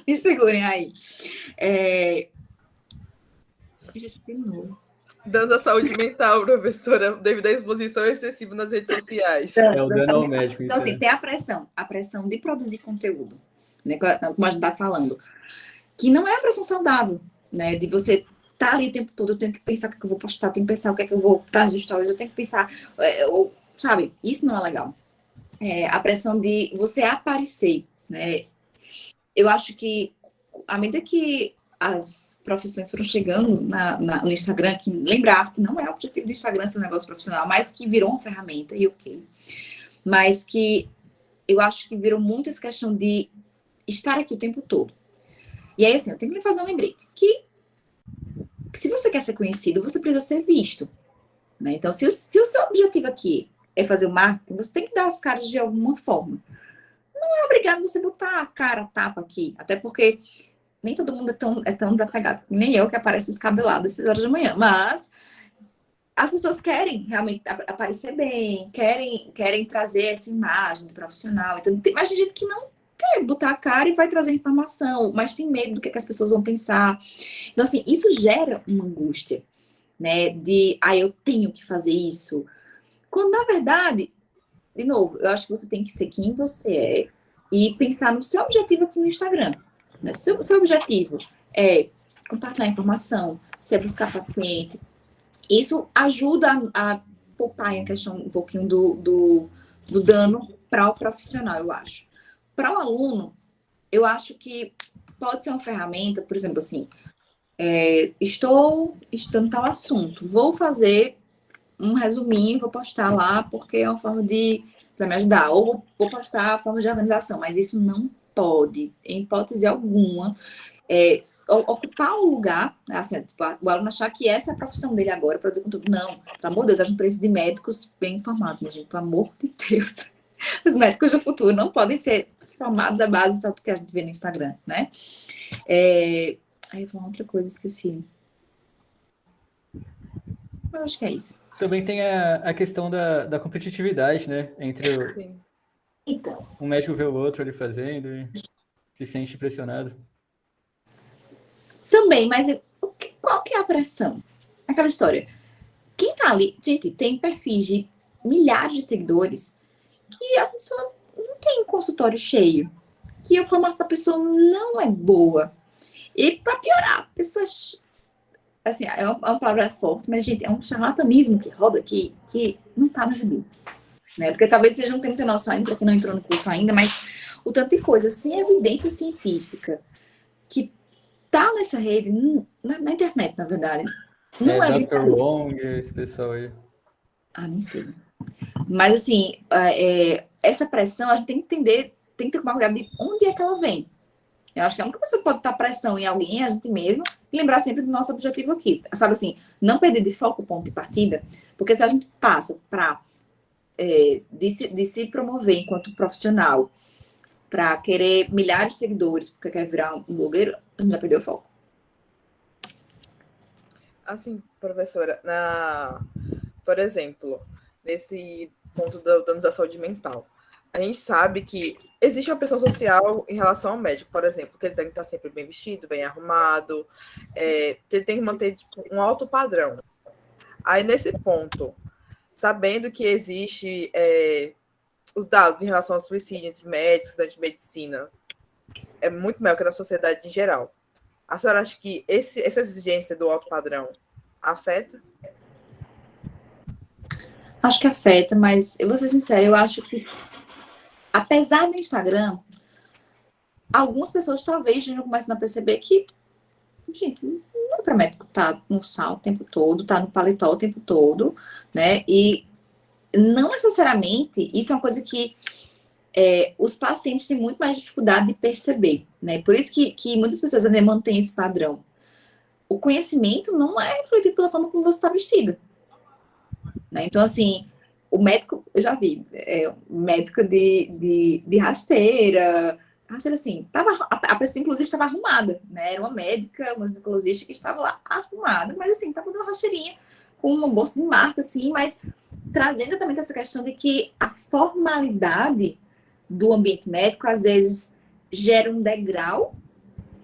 Me segurem aí. De novo. Dando à saúde mental, professora, devido à exposição excessiva nas redes sociais. É o dano ao médico. Então, assim, tem a pressão de produzir conteúdo, né? Como a gente tá falando, que não é a pressão saudável, né? De você tá ali o tempo todo, eu tenho que pensar o que eu vou postar, eu tenho que pensar o que é que eu vou botar nos stories, eu tenho que pensar, sabe? Isso não é legal. A pressão de você aparecer, né? Eu acho que, à medida que as profissões foram chegando no Instagram, que lembrar que não é o objetivo do Instagram ser um negócio profissional, mas que virou uma ferramenta, e ok. Mas que eu acho que virou muito essa questão de estar aqui o tempo todo. E aí, assim, eu tenho que lhe fazer um lembrete, que se você quer ser conhecido, você precisa ser visto, né? Então, se o seu objetivo aqui é fazer o marketing, você tem que dar as caras de alguma forma. Não é obrigado você botar a cara a tapa aqui, até porque nem todo mundo é tão desapegado, nem eu que apareço descabelada às 6 horas da manhã, mas as pessoas querem realmente aparecer bem, querem trazer essa imagem profissional. Então, tem mais gente que não quer botar a cara e vai trazer informação, mas tem medo do que as pessoas vão pensar. Então, assim, isso gera uma angústia, né? De, eu tenho que fazer isso. Quando, na verdade, de novo, eu acho que você tem que ser quem você é e pensar no seu objetivo aqui no Instagram. Né? Se o seu objetivo é compartilhar informação, se é buscar paciente, isso ajuda a poupar a questão um pouquinho do dano para o profissional, eu acho. Para o aluno, eu acho que pode ser uma ferramenta, por exemplo, assim, estou estudando tal assunto, vou fazer um resuminho, vou postar lá, porque é uma forma de me ajudar, ou vou postar a forma de organização, mas isso não pode, em hipótese alguma, ocupar o lugar, né, assim, tipo, o aluno achar que essa é a profissão dele agora, para dizer com tudo. Não, pelo amor de Deus, a gente precisa de médicos bem informados, minha gente, pelo amor de Deus. Os médicos do futuro não podem ser formados à base só do que a gente vê no Instagram, né? Aí eu vou uma outra coisa, esqueci. Mas acho que é isso. Também tem a questão da competitividade, né? Entre Sim. Então, um médico ver o outro ali fazendo e se sente pressionado. também, mas qual que é a pressão? Aquela história. Quem tá ali, gente, tem perfis de milhares de seguidores que a pessoa não tem consultório cheio, que a formação da pessoa não é boa. E para piorar, a pessoa, assim, é uma palavra forte, mas, gente, é um charlatanismo que roda aqui, que não tá no gibi, né? Porque talvez vocês não tenham muita noção ainda, para quem não entrou no curso ainda, mas o tanto de coisa sem evidência científica que tá nessa rede, na internet, na verdade, não é Dr. Wong, esse pessoal aí. Nem sei. Mas, assim, essa pressão, a gente tem que entender, tem que ter uma cuidado de onde é que ela vem. Eu acho que a única pessoa que pode estar pressão em alguém é a gente mesmo e lembrar sempre do nosso objetivo aqui. Sabe assim, não perder de foco o ponto de partida, porque se a gente passa para de se promover enquanto profissional, para querer milhares de seguidores, porque quer virar um blogueiro, a gente já perdeu o foco. Assim, professora, por exemplo, nesse ponto da danos à saúde mental, a gente sabe que existe uma pressão social em relação ao médico, por exemplo, que ele tem que estar sempre bem vestido, bem arrumado, ele tem que manter tipo, um alto padrão. Aí, nesse ponto, sabendo que existe os dados em relação ao suicídio entre médicos, estudantes de medicina, é muito maior que na sociedade em geral. A senhora acha que essa exigência do alto padrão afeta? Acho que afeta, mas eu vou ser sincera, eu acho que, apesar do Instagram, algumas pessoas talvez já comecem a perceber que, gente, não é para médico estar no sal o tempo todo, estar no paletó o tempo todo, né? E não necessariamente, isso é uma coisa que os pacientes têm muito mais dificuldade de perceber, né? Por isso que muitas pessoas ainda mantêm esse padrão. O conhecimento não é refletido pela forma como você está vestida, né? Então, assim, o médico, eu já vi, médico de rasteira, assim, a pessoa inclusive estava arrumada, né? Era uma médica, uma ginecologista que estava lá arrumada, mas assim, estava numa rasteirinha, com uma bolsa de marca, assim, mas trazendo também essa questão de que a formalidade do ambiente médico, às vezes, gera um degrau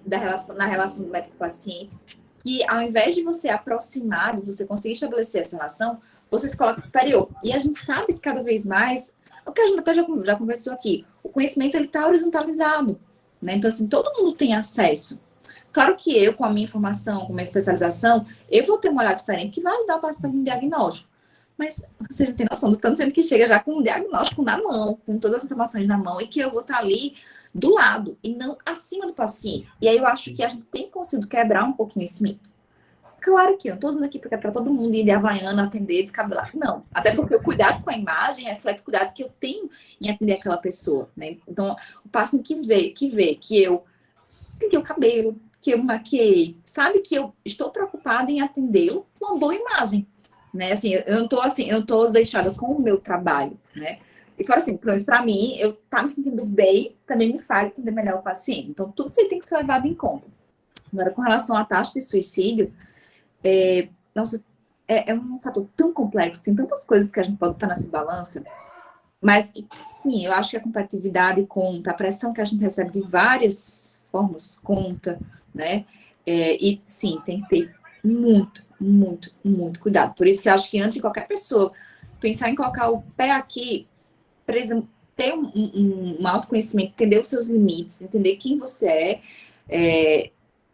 na relação do médico-paciente, que ao invés de você aproximar, de você conseguir estabelecer essa relação, você se coloca superior. E a gente sabe que cada vez mais, o que a gente até já conversou aqui, o conhecimento ele está horizontalizado, né? Então, assim, todo mundo tem acesso. Claro que eu, com a minha formação, com a minha especialização, eu vou ter um olhar diferente que vai ajudar o paciente no diagnóstico. Mas você já tem noção do tanto de gente que chega já com um diagnóstico na mão, com todas as informações na mão, e que eu vou estar ali do lado, e não acima do paciente. E aí eu acho que a gente tem conseguido quebrar um pouquinho esse mito. Claro que eu não estou usando aqui porque é para todo mundo ir de havaiana, atender, descabelar. Não. Até porque o cuidado com a imagem reflete o cuidado que eu tenho em atender aquela pessoa, né? Então, o paciente que vê que eu pintei o cabelo, que eu maquiei, sabe que eu estou preocupada em atendê-lo com uma boa imagem, né? Assim, eu não estou deixada com o meu trabalho, né? E fora assim, pelo menos para mim, eu estar me sentindo bem também me faz entender melhor o paciente. Então, tudo isso aí tem que ser levado em conta. Agora, com relação à taxa de suicídio, nossa, é um fator tão complexo, tem tantas coisas que a gente pode estar nessa balança, mas que, sim, eu acho que a competitividade conta, a pressão que a gente recebe de várias formas conta, né? E, sim, tem que ter muito, muito, muito cuidado. Por isso que eu acho que antes de qualquer pessoa pensar em colocar o pé aqui, ter um autoconhecimento, entender os seus limites, entender quem você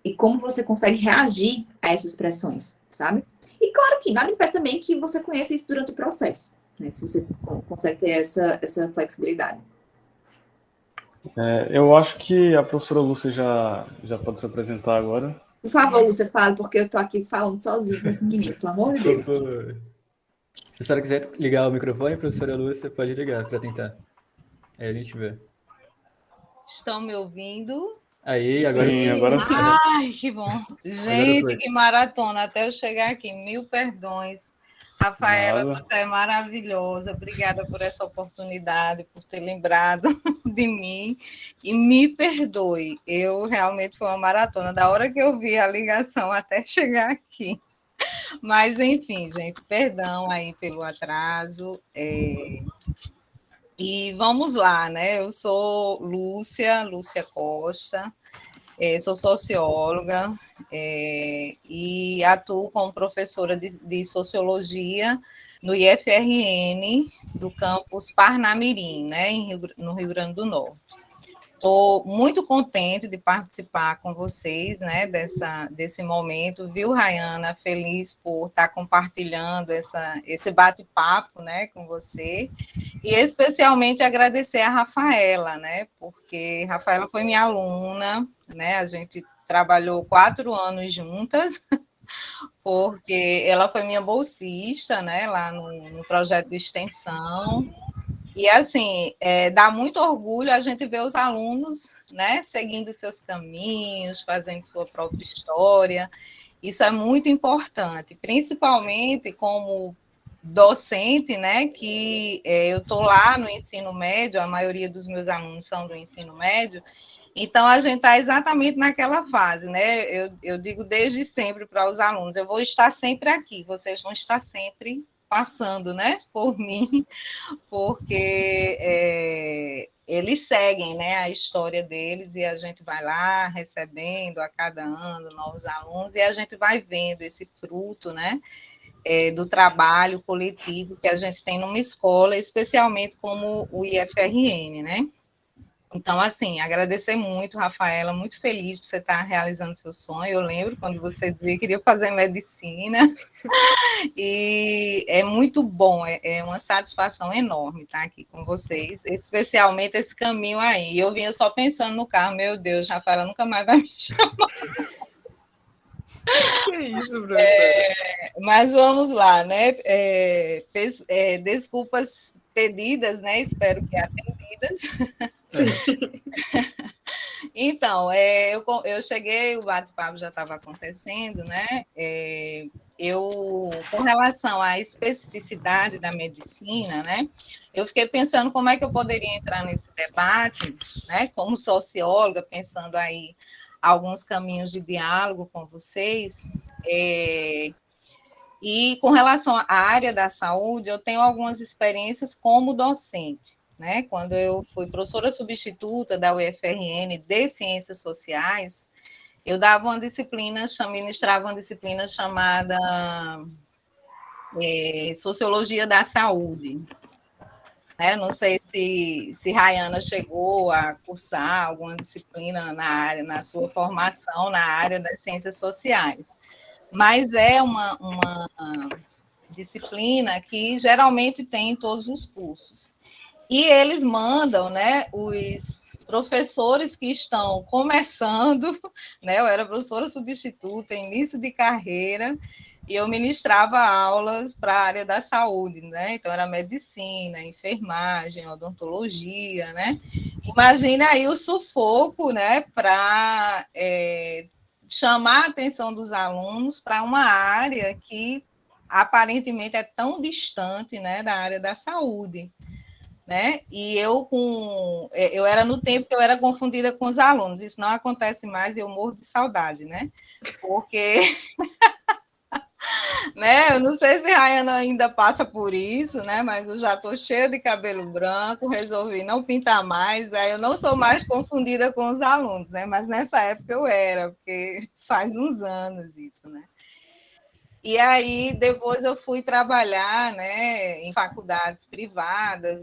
e como você consegue reagir a essas pressões, sabe? E claro que nada impede também que você conheça isso durante o processo, né? Se você consegue ter essa flexibilidade. Eu acho que a professora Lúcia já pode se apresentar agora. Por favor, Lúcia, fale, porque eu tô aqui falando sozinho com esse menino, pelo amor de Deus. Se a senhora quiser ligar o microfone, professora Lúcia, pode ligar para tentar. Aí a gente vê. Estão me ouvindo? Aí, agora sim. Agora Ai, que bom. Gente, que maratona até eu chegar aqui. Mil perdões. Rafaela, Nada. você é maravilhosa. Obrigada por essa oportunidade, por ter lembrado de mim. E me perdoe. Eu realmente foi uma maratona. Da hora que eu vi a ligação até chegar aqui. Mas, enfim, gente, perdão aí pelo atraso. E vamos lá, né? Eu sou Lúcia Costa, sou socióloga e atuo como professora de sociologia no IFRN do campus Parnamirim, né, no Rio Grande do Norte. Estou muito contente de participar com vocês, né, desse momento, viu, Rayana? Feliz por estar compartilhando esse bate-papo, né, com você. E especialmente agradecer a Rafaela, né, porque Rafaela foi minha aluna, né, a gente trabalhou 4 anos juntas, porque ela foi minha bolsista, né, lá no projeto de extensão. E assim, dá muito orgulho a gente ver os alunos, né, seguindo seus caminhos, fazendo sua própria história. Isso é muito importante, principalmente como docente, né, que eu estou lá no ensino médio, a maioria dos meus alunos são do ensino médio, então a gente está exatamente naquela fase, né? Eu digo desde sempre para os alunos, eu vou estar sempre aqui, vocês vão estar sempre passando, né, por mim, porque eles seguem, né, a história deles e a gente vai lá recebendo a cada ano novos alunos e a gente vai vendo esse fruto, né, do trabalho coletivo que a gente tem numa escola, especialmente como o IFRN, né? Então, assim, agradecer muito, Rafaela, muito feliz de você estar realizando seu sonho. Eu lembro quando você dizia que queria fazer medicina, e é muito bom, é uma satisfação enorme estar aqui com vocês, especialmente esse caminho aí. Eu vinha só pensando no carro, meu Deus, Rafaela nunca mais vai me chamar. Que isso, professora? Mas vamos lá, né? Desculpas pedidas, né? Espero que atendidas. Então, eu cheguei, o bate-papo já estava acontecendo, né? Com relação à especificidade da medicina, né? Eu fiquei pensando como é que eu poderia entrar nesse debate, né? Como socióloga, pensando aí alguns caminhos de diálogo com vocês. E com relação à área da saúde, eu tenho algumas experiências como docente, né? Quando eu fui professora substituta da UFRN de Ciências Sociais, eu dava uma disciplina, ministrava uma disciplina chamada Sociologia da Saúde. Não sei se Rayana chegou a cursar alguma disciplina na área, na sua formação na área das ciências sociais, mas é uma disciplina que geralmente tem em todos os cursos. E eles mandam, né, os professores que estão começando, né, eu era professora substituta, início de carreira, e eu ministrava aulas para a área da saúde, né? Então era medicina, enfermagem, odontologia, né? Imagina aí o sufoco, né, para chamar a atenção dos alunos para uma área que aparentemente é tão distante, né, da área da saúde, né? E eu era no tempo que eu era confundida com os alunos. Isso não acontece mais, eu morro de saudade, né? Porque né, eu não sei se Rayana ainda passa por isso, né? Mas eu já estou cheia de cabelo branco, resolvi não pintar mais, aí eu não sou mais confundida com os alunos, né? Mas nessa época eu era, porque faz uns anos isso, né? E aí depois eu fui trabalhar, né, em faculdades privadas,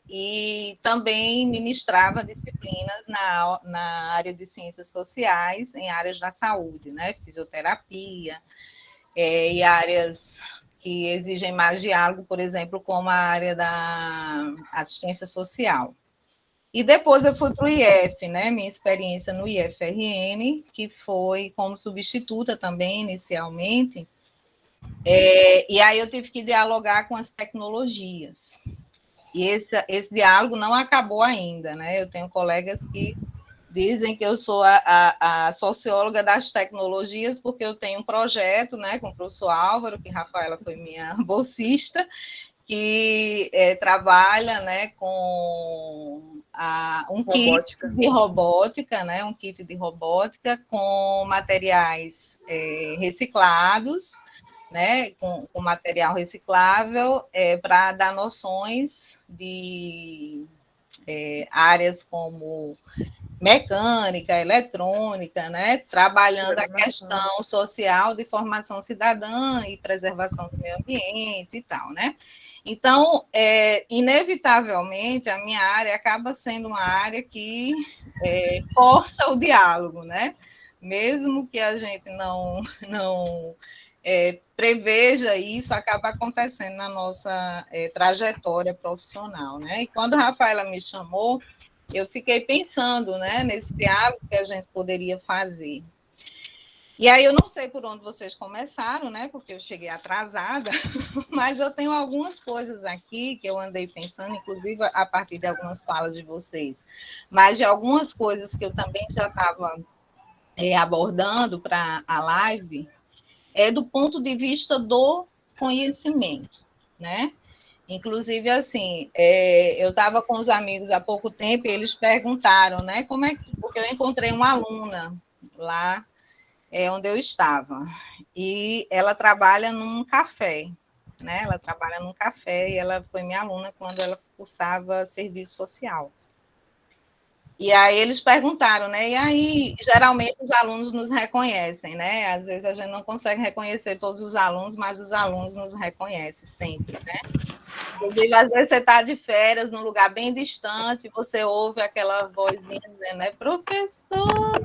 e também ministrava disciplinas na área de ciências sociais, em áreas da saúde, né, fisioterapia, e áreas que exigem mais diálogo, por exemplo, como a área da assistência social. E depois eu fui para o IF, né? Minha experiência no IFRN, que foi como substituta também, inicialmente. E aí eu tive que dialogar com as tecnologias. E esse diálogo não acabou ainda, né? Eu tenho colegas que dizem que eu sou a socióloga das tecnologias, porque eu tenho um projeto, né, com o professor Álvaro, que Rafaela foi minha bolsista, que trabalha, né, com um Robótica. kit de robótica, né, um kit de robótica com materiais reciclados, né, com material reciclável, para dar noções de áreas como mecânica, eletrônica, né, trabalhando a questão social de formação cidadã e preservação do meio ambiente e tal, né? Então, inevitavelmente, a minha área acaba sendo uma área que força o diálogo, né? Mesmo que a gente não preveja isso, acaba acontecendo na nossa trajetória profissional, né? E quando a Rafaela me chamou, eu fiquei pensando, né, nesse diálogo que a gente poderia fazer. E aí eu não sei por onde vocês começaram, né? Porque eu cheguei atrasada, mas eu tenho algumas coisas aqui que eu andei pensando, inclusive a partir de algumas falas de vocês, mas de algumas coisas que eu também já estava abordando para a live, do ponto de vista do conhecimento, né? Inclusive, assim, eu estava com os amigos há pouco tempo e eles perguntaram, né? Como é que. Porque eu encontrei uma aluna lá onde eu estava. E ela trabalha num café, né? Ela trabalha num café e ela foi minha aluna quando ela cursava serviço social. E aí eles perguntaram, né? E aí, geralmente, os alunos nos reconhecem, né? Às vezes a gente não consegue reconhecer todos os alunos, mas os alunos nos reconhecem sempre, né? Inclusive, às vezes você está de férias num lugar bem distante, você ouve aquela vozinha dizendo, né? Professora!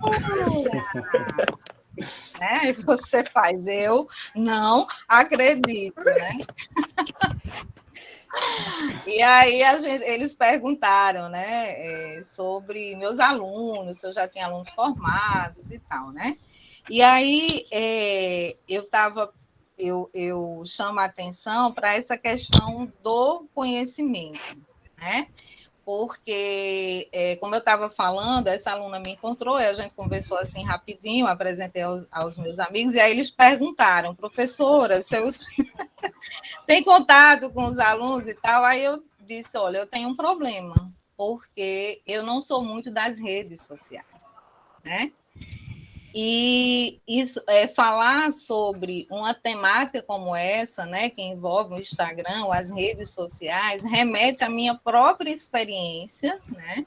Né? E você faz, eu não acredito, né? E aí eles perguntaram, né, sobre meus alunos, se eu já tinha alunos formados e tal, né? E aí eu chamo a atenção para essa questão do conhecimento, né? Porque, como eu estava falando, essa aluna me encontrou, e a gente conversou assim rapidinho, apresentei aos meus amigos, e aí eles perguntaram, professora, seus tem contato com os alunos e tal? Aí eu disse, olha, eu tenho um problema, porque eu não sou muito das redes sociais, né? E isso, falar sobre uma temática como essa, né, que envolve o Instagram, ou as redes sociais, remete à minha própria experiência, né,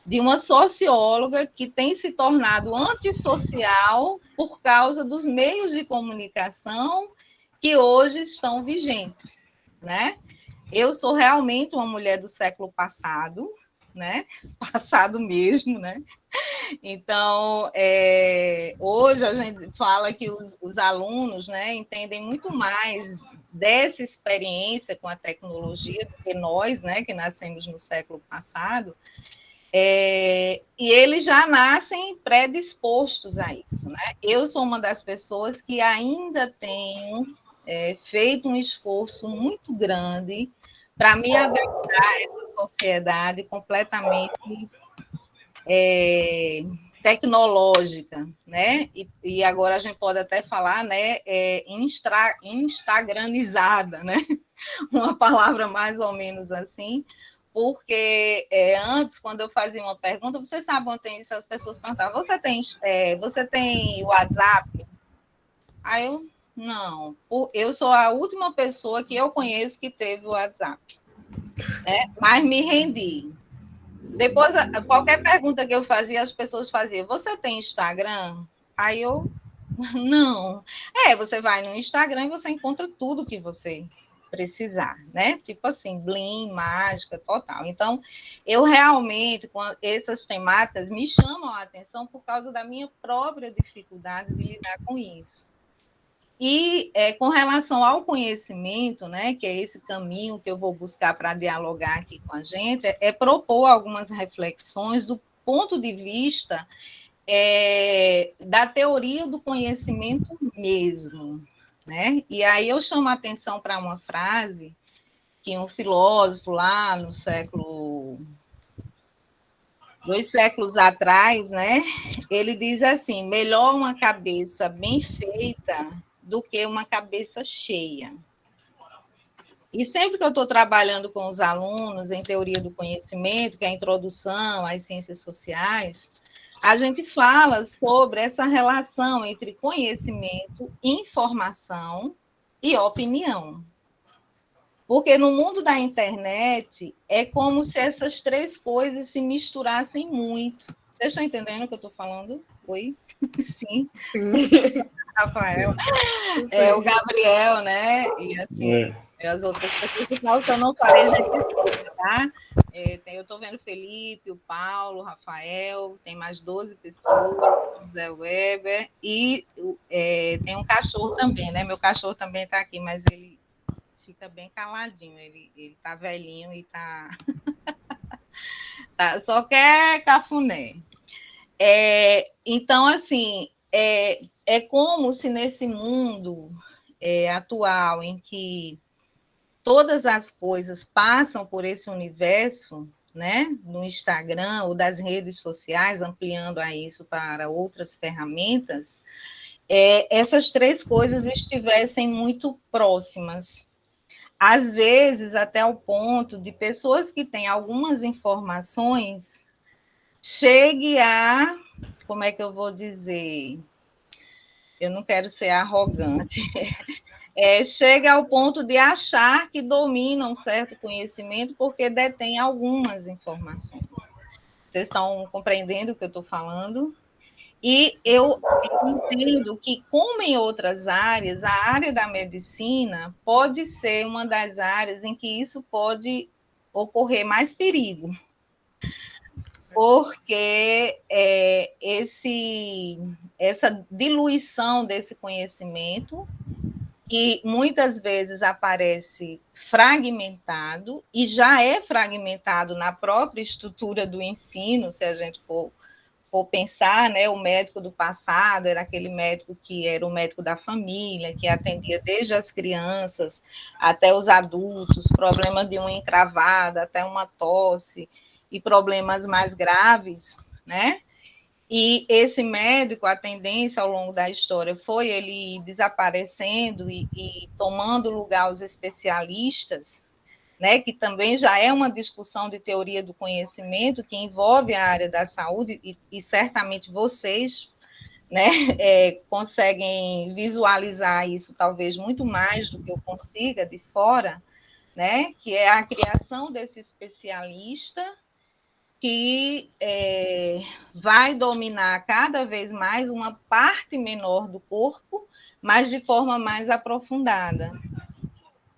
de uma socióloga que tem se tornado antissocial por causa dos meios de comunicação que hoje estão vigentes, né? Eu sou realmente uma mulher do século passado, né? Passado mesmo, né? Então, hoje a gente fala que os alunos, né, entendem muito mais dessa experiência com a tecnologia do que nós, né, que nascemos no século passado, e eles já nascem predispostos a isso, né? Eu sou uma das pessoas que ainda tenho feito um esforço muito grande para me adaptar a essa sociedade completamente tecnológica, né? E agora a gente pode até falar, né, instagramizada, né? Uma palavra mais ou menos assim, porque antes, quando eu fazia uma pergunta, você sabe onde tem isso? As pessoas perguntavam, você tem WhatsApp? Aí eu, não. Eu sou a última pessoa que eu conheço que teve o WhatsApp, né? Mas me rendi. Depois, qualquer pergunta que eu fazia, as pessoas faziam, você tem Instagram? Aí eu, não. Você vai no Instagram e você encontra tudo que você precisar, né? Tipo assim, blim, mágica, total. Então, eu realmente, com essas temáticas, me chamam a atenção por causa da minha própria dificuldade de lidar com isso. E com relação ao conhecimento, né, que é esse caminho que eu vou buscar para dialogar aqui com a gente, propor algumas reflexões do ponto de vista da teoria do conhecimento mesmo, né? E aí eu chamo a atenção para uma frase que um filósofo lá no dois séculos atrás, né? Ele diz assim: melhor uma cabeça bem feita do que uma cabeça cheia. E sempre que eu estou trabalhando com os alunos em teoria do conhecimento, que é a introdução às ciências sociais, a gente fala sobre essa relação entre conhecimento, informação e opinião. Porque no mundo da internet é como se essas três coisas se misturassem muito. Vocês estão entendendo o que eu estou falando? Oi? Sim. Sim. Rafael. O Gabriel, né? E assim, as outras pessoas que falam, se eu não falei, já esqueci, tá? Eu estou vendo o Felipe, o Paulo, o Rafael, tem mais 12 pessoas, o Zé Weber, e tem um cachorro também, né? Meu cachorro também está aqui, mas ele fica bem caladinho, ele está velhinho e está só quer cafuné. Então, assim, é como se nesse mundo atual, em que todas as coisas passam por esse universo, né, no Instagram ou das redes sociais, ampliando a isso para outras ferramentas, essas três coisas estivessem muito próximas. Às vezes, até o ponto de pessoas que têm algumas informações chegue a, como é que eu vou dizer? Eu não quero ser arrogante. Chega ao ponto de achar que domina um certo conhecimento porque detém algumas informações. Vocês estão compreendendo o que eu estou falando? E eu entendo que, como em outras áreas, a área da medicina pode ser uma das áreas em que isso pode ocorrer mais perigo, porque essa diluição desse conhecimento, que muitas vezes aparece fragmentado, e já é fragmentado na própria estrutura do ensino, se a gente for pensar, né, o médico do passado era aquele médico que era o médico da família, que atendia desde as crianças até os adultos, problema de uma encravada, até uma tosse, e problemas mais graves, né? E esse médico, a tendência ao longo da história foi ele desaparecendo e tomando lugar os especialistas, né, que também já é uma discussão de teoria do conhecimento que envolve a área da saúde, e certamente vocês, né, conseguem visualizar isso talvez muito mais do que eu consiga de fora, né, que é a criação desse especialista que vai dominar cada vez mais uma parte menor do corpo, mas de forma mais aprofundada,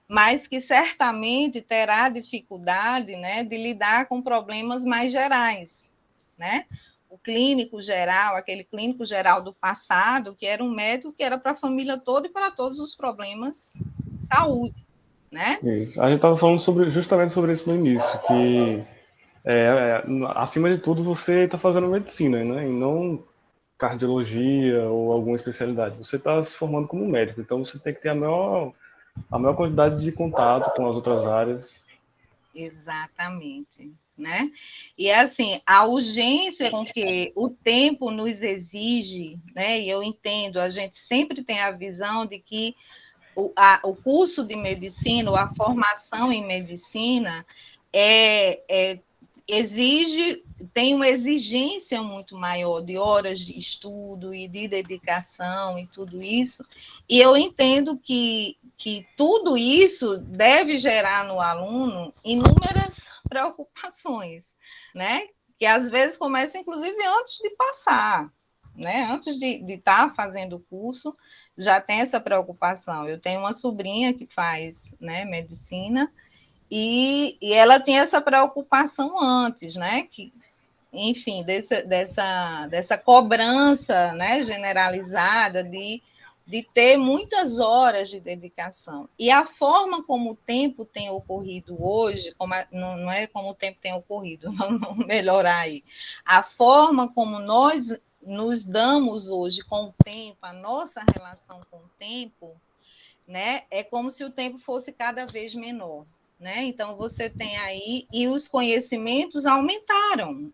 mas que certamente terá dificuldade, né, de lidar com problemas mais gerais, né? O clínico geral, aquele clínico geral do passado, que era um médico que era para a família toda e para todos os problemas de saúde, né? Isso. A gente estava falando justamente sobre isso no início, que acima de tudo você está fazendo medicina, né? E não cardiologia ou alguma especialidade. Você está se formando como médico, então você tem que ter a maior quantidade de contato com as outras áreas. Exatamente, né? E assim, a urgência com que o tempo nos exige, né? E eu entendo, a gente sempre tem a visão de que o curso de medicina, ou a formação em medicina, tem uma exigência muito maior de horas de estudo e de dedicação e tudo isso, e eu entendo que tudo isso deve gerar no aluno inúmeras preocupações, né? Que às vezes começam, inclusive, antes de passar, né? Antes de estar fazendo o curso, já tem essa preocupação. Eu tenho uma sobrinha que faz, né, medicina, e ela tinha essa preocupação antes, né? Que, enfim, dessa cobrança, né, generalizada de ter muitas horas de dedicação. E a forma como o tempo tem ocorrido hoje, não é como o tempo tem ocorrido, vamos melhorar aí. A forma como nós nos damos hoje com o tempo, a nossa relação com o tempo, né, é como se o tempo fosse cada vez menor. Né? Então, você tem aí, e os conhecimentos aumentaram.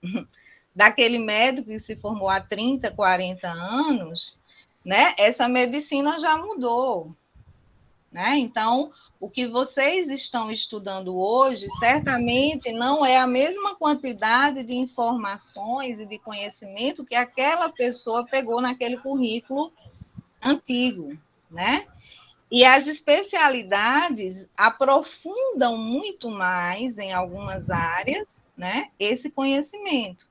Daquele médico que se formou há 30, 40 anos, né? Essa medicina já mudou. Né? Então, o que vocês estão estudando hoje, certamente não é a mesma quantidade de informações e de conhecimento que aquela pessoa pegou naquele currículo antigo, né? E as especialidades aprofundam muito mais em algumas áreas, né, esse conhecimento.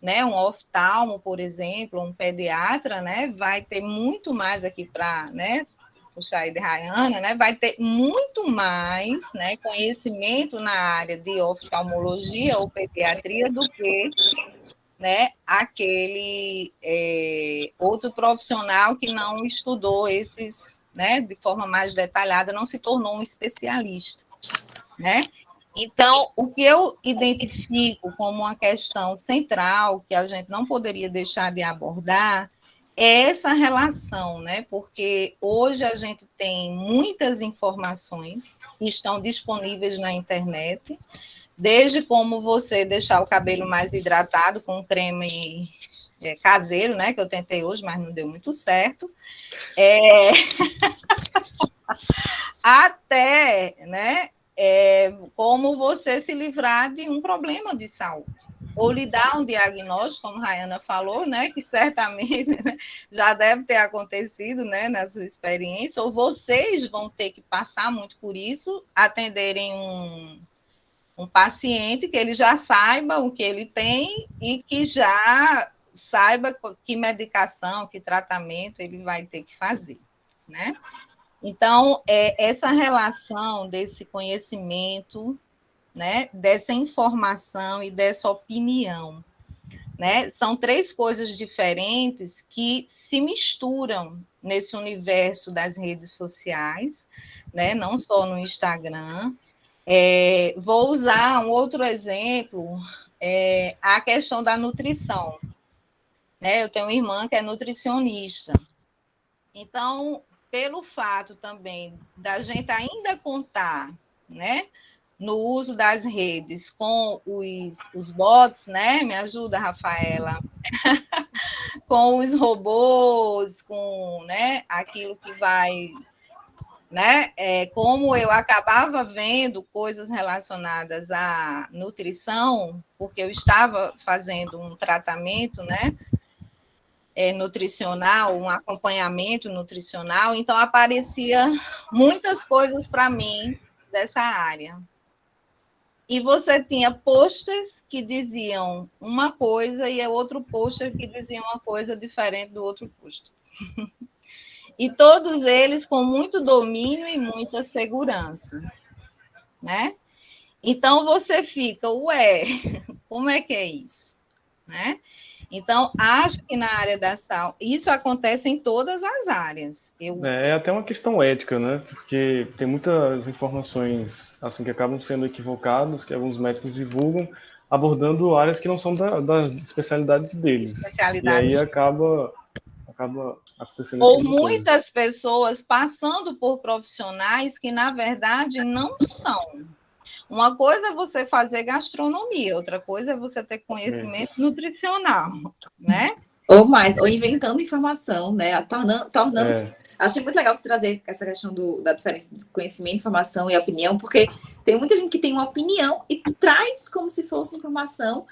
Né? Um oftalmo, por exemplo, um pediatra, né, vai ter muito mais aqui para, né, puxar aí de Rayana, né, vai ter muito mais, né, conhecimento na área de oftalmologia ou pediatria do que, né, aquele outro profissional que não estudou esses, né, de forma mais detalhada, não se tornou um especialista, né? Então, o que eu identifico como uma questão central, que a gente não poderia deixar de abordar, essa relação, né? Porque hoje a gente tem muitas informações que estão disponíveis na internet, desde como você deixar o cabelo mais hidratado com creme caseiro, né? Que eu tentei hoje, mas não deu muito certo. Até, né? Como você se livrar de um problema de saúde. Ou lhe dar um diagnóstico, como a Rayana falou, né, que certamente, né, já deve ter acontecido, né, na sua experiência, ou vocês vão ter que passar muito por isso, atenderem um paciente que ele já saiba o que ele tem e que já saiba que medicação, que tratamento ele vai ter que fazer, né? Então, essa relação desse conhecimento, né, dessa informação e dessa opinião, né, são três coisas diferentes que se misturam nesse universo das redes sociais, né, não só no Instagram. Vou usar um outro exemplo, a questão da nutrição. Né, eu tenho uma irmã que é nutricionista. Então, pelo fato também da gente ainda contar, né, no uso das redes com os bots, né? Me ajuda, Rafaela. Com os robôs, com, né, aquilo que vai, né? Como eu acabava vendo coisas relacionadas à nutrição, porque eu estava fazendo um tratamento, né? Nutricional, um acompanhamento nutricional, então aparecia muitas coisas para mim dessa área. E você tinha posters que diziam uma coisa e outro pôster que dizia uma coisa diferente do outro pôster. E todos eles com muito domínio e muita segurança, né? Então você fica, como é que é isso? Né? Então, acho que na área da saúde, isso acontece em todas as áreas. É até uma questão ética, né? Porque tem muitas informações assim que acabam sendo equivocadas, que alguns médicos divulgam, abordando áreas que não são das especialidades deles. E aí acaba acontecendo ou muitas pessoas passando por profissionais que, na verdade, não são. Uma coisa é você fazer gastronomia, outra coisa é você ter conhecimento nutricional, né? Ou inventando informação, né? Tornando. Achei muito legal você trazer essa questão da diferença de conhecimento, informação e opinião, porque tem muita gente que tem uma opinião e traz como se fosse informação.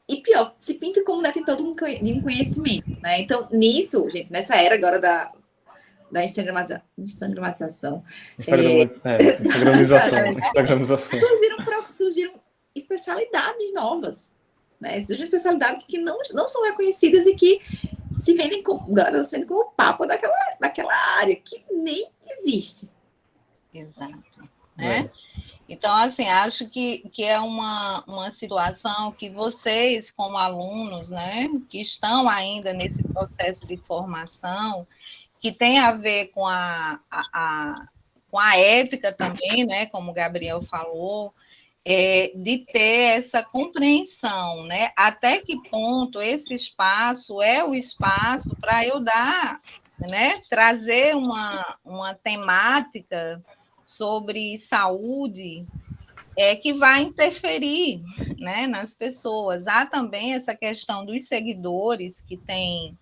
E pior, se pinta como detentor de um conhecimento, né? Então, nisso, gente, nessa era agora da Instagramização. Surgiram especialidades novas, né? Surgiram especialidades que não são reconhecidas e que se vendem como o papo daquela área, que nem existe. Exato. Né? Então, assim, acho que é uma situação que vocês, como alunos, né, que estão ainda nesse processo de formação, que tem a ver com a ética também, né, como o Gabriel falou, de ter essa compreensão, né, até que ponto esse espaço é o espaço para eu dar, né, trazer uma temática sobre saúde que vai interferir, né, nas pessoas. Há também essa questão dos seguidores, que tem,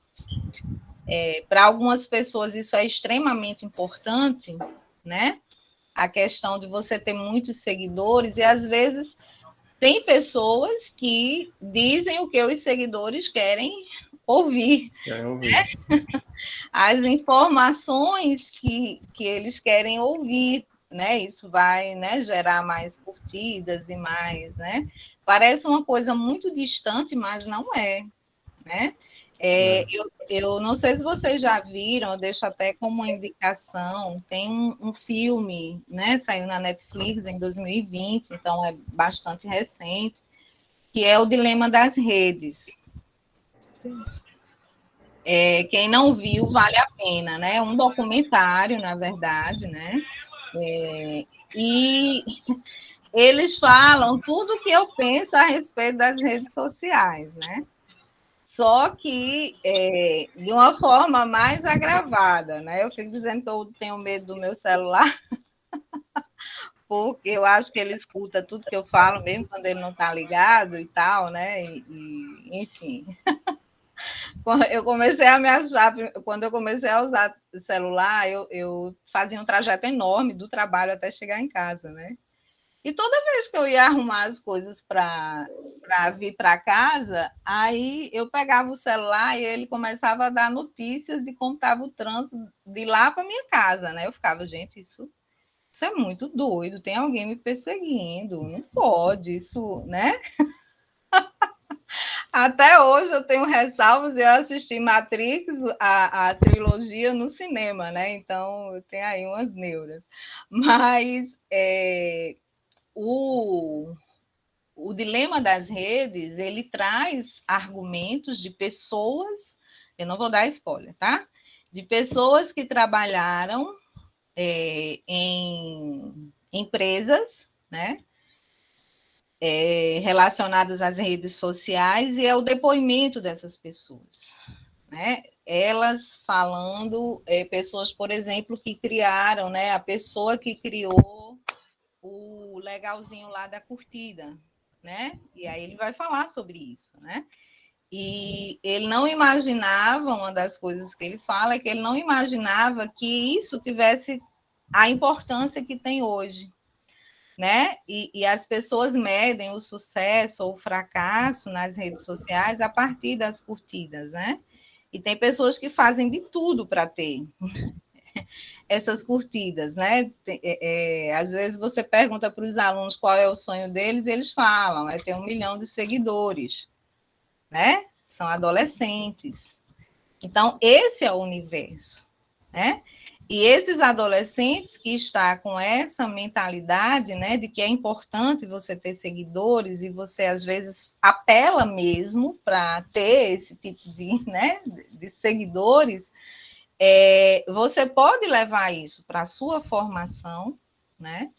para algumas pessoas isso é extremamente importante, né? A questão de você ter muitos seguidores, e às vezes tem pessoas que dizem o que os seguidores querem ouvir. Né? As informações que eles querem ouvir. Né? Isso vai, né, gerar mais curtidas e mais, né? Parece uma coisa muito distante, mas não é, né? Eu não sei se vocês já viram, eu deixo até como uma indicação, tem um filme, né? Saiu na Netflix em 2020, então é bastante recente, que é O Dilema das Redes. Sim. Quem não viu, vale a pena, né? Um documentário, na verdade, né? E eles falam tudo o que eu penso a respeito das redes sociais, né? Só que de uma forma mais agravada, né? Eu fico dizendo que eu tenho medo do meu celular, porque eu acho que ele escuta tudo que eu falo, mesmo quando ele não está ligado e tal, né? Enfim. Eu comecei a me achar, quando eu comecei a usar celular, eu fazia um trajeto enorme do trabalho até chegar em casa, né? E toda vez que eu ia arrumar as coisas para vir para casa, aí eu pegava o celular e ele começava a dar notícias de como estava o trânsito de lá para minha casa, né? Eu ficava, gente, isso é muito doido, tem alguém me perseguindo, não pode, isso, né? Até hoje eu tenho ressalvas e eu assisti Matrix, a trilogia, no cinema, né? Então eu tenho aí umas neuras. Mas o dilema das redes, ele traz argumentos de pessoas, eu não vou dar spoiler, tá? De pessoas que trabalharam em empresas, né? Relacionadas às redes sociais, e é o depoimento dessas pessoas, né? Elas falando, pessoas, por exemplo, que criaram, né? A pessoa que criou o legalzinho lá da curtida, né? E aí ele vai falar sobre isso, né? E ele não imaginava, uma das coisas que ele fala é que ele não imaginava que isso tivesse a importância que tem hoje, né? E as pessoas medem o sucesso ou o fracasso nas redes sociais a partir das curtidas, né? E tem pessoas que fazem de tudo para ter essas curtidas, né? Às vezes você pergunta para os alunos qual é o sonho deles, e eles falam, é ter 1 milhão de seguidores, né? São adolescentes. Então, esse é o universo, né? E esses adolescentes que estão com essa mentalidade, né, de que é importante você ter seguidores, e você, às vezes, apela mesmo para ter esse tipo de seguidores, você pode levar isso para a sua formação, né?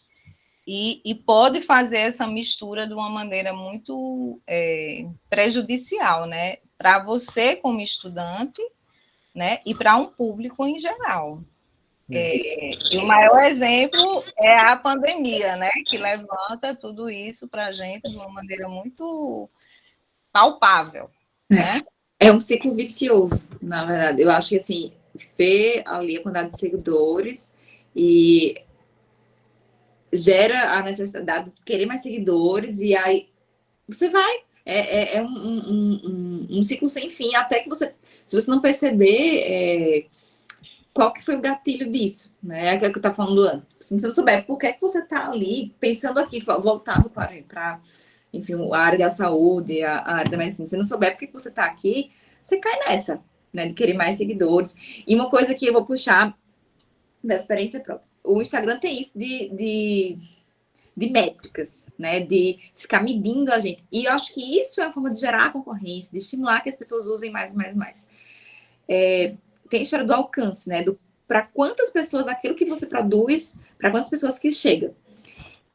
E pode fazer essa mistura de uma maneira muito prejudicial, né? Para você como estudante, né? E para um público em geral. E o maior exemplo é a pandemia, né? Que levanta tudo isso para a gente de uma maneira muito palpável, né? É um ciclo vicioso, na verdade. Eu acho que, assim, ver ali a quantidade de seguidores e gera a necessidade de querer mais seguidores, e aí você vai. É um ciclo sem fim, até que você, se você não perceber qual que foi o gatilho disso, né? É o que eu estava falando antes. Se você não souber por que é que você está ali, pensando aqui, voltando para, enfim, a área da saúde, a área da medicina, se você não souber por que você está aqui, você cai nessa, né? De querer mais seguidores. E uma coisa que eu vou puxar da experiência própria. O Instagram tem isso de métricas, né? De ficar medindo a gente. E eu acho que isso é uma forma de gerar concorrência, de estimular que as pessoas usem mais. Tem a história do alcance, né? Para quantas pessoas aquilo que você produz, para quantas pessoas que chega.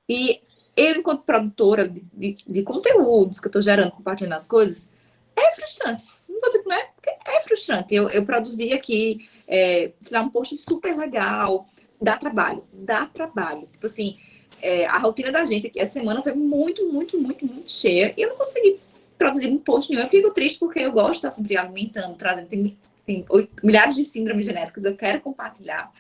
E eu, enquanto produtora de conteúdos que eu estou gerando, compartilhando as coisas, é frustrante. Não vou dizer que não é, porque é frustrante. Eu produzi aqui, sei lá, um post super legal, dá trabalho. Tipo assim, a rotina da gente aqui, essa semana foi muito cheia, e eu não consegui produzir um post nenhum. Eu fico triste porque eu gosto de estar sempre alimentando, trazendo, tem milhares de síndromes genéticas, eu quero compartilhar.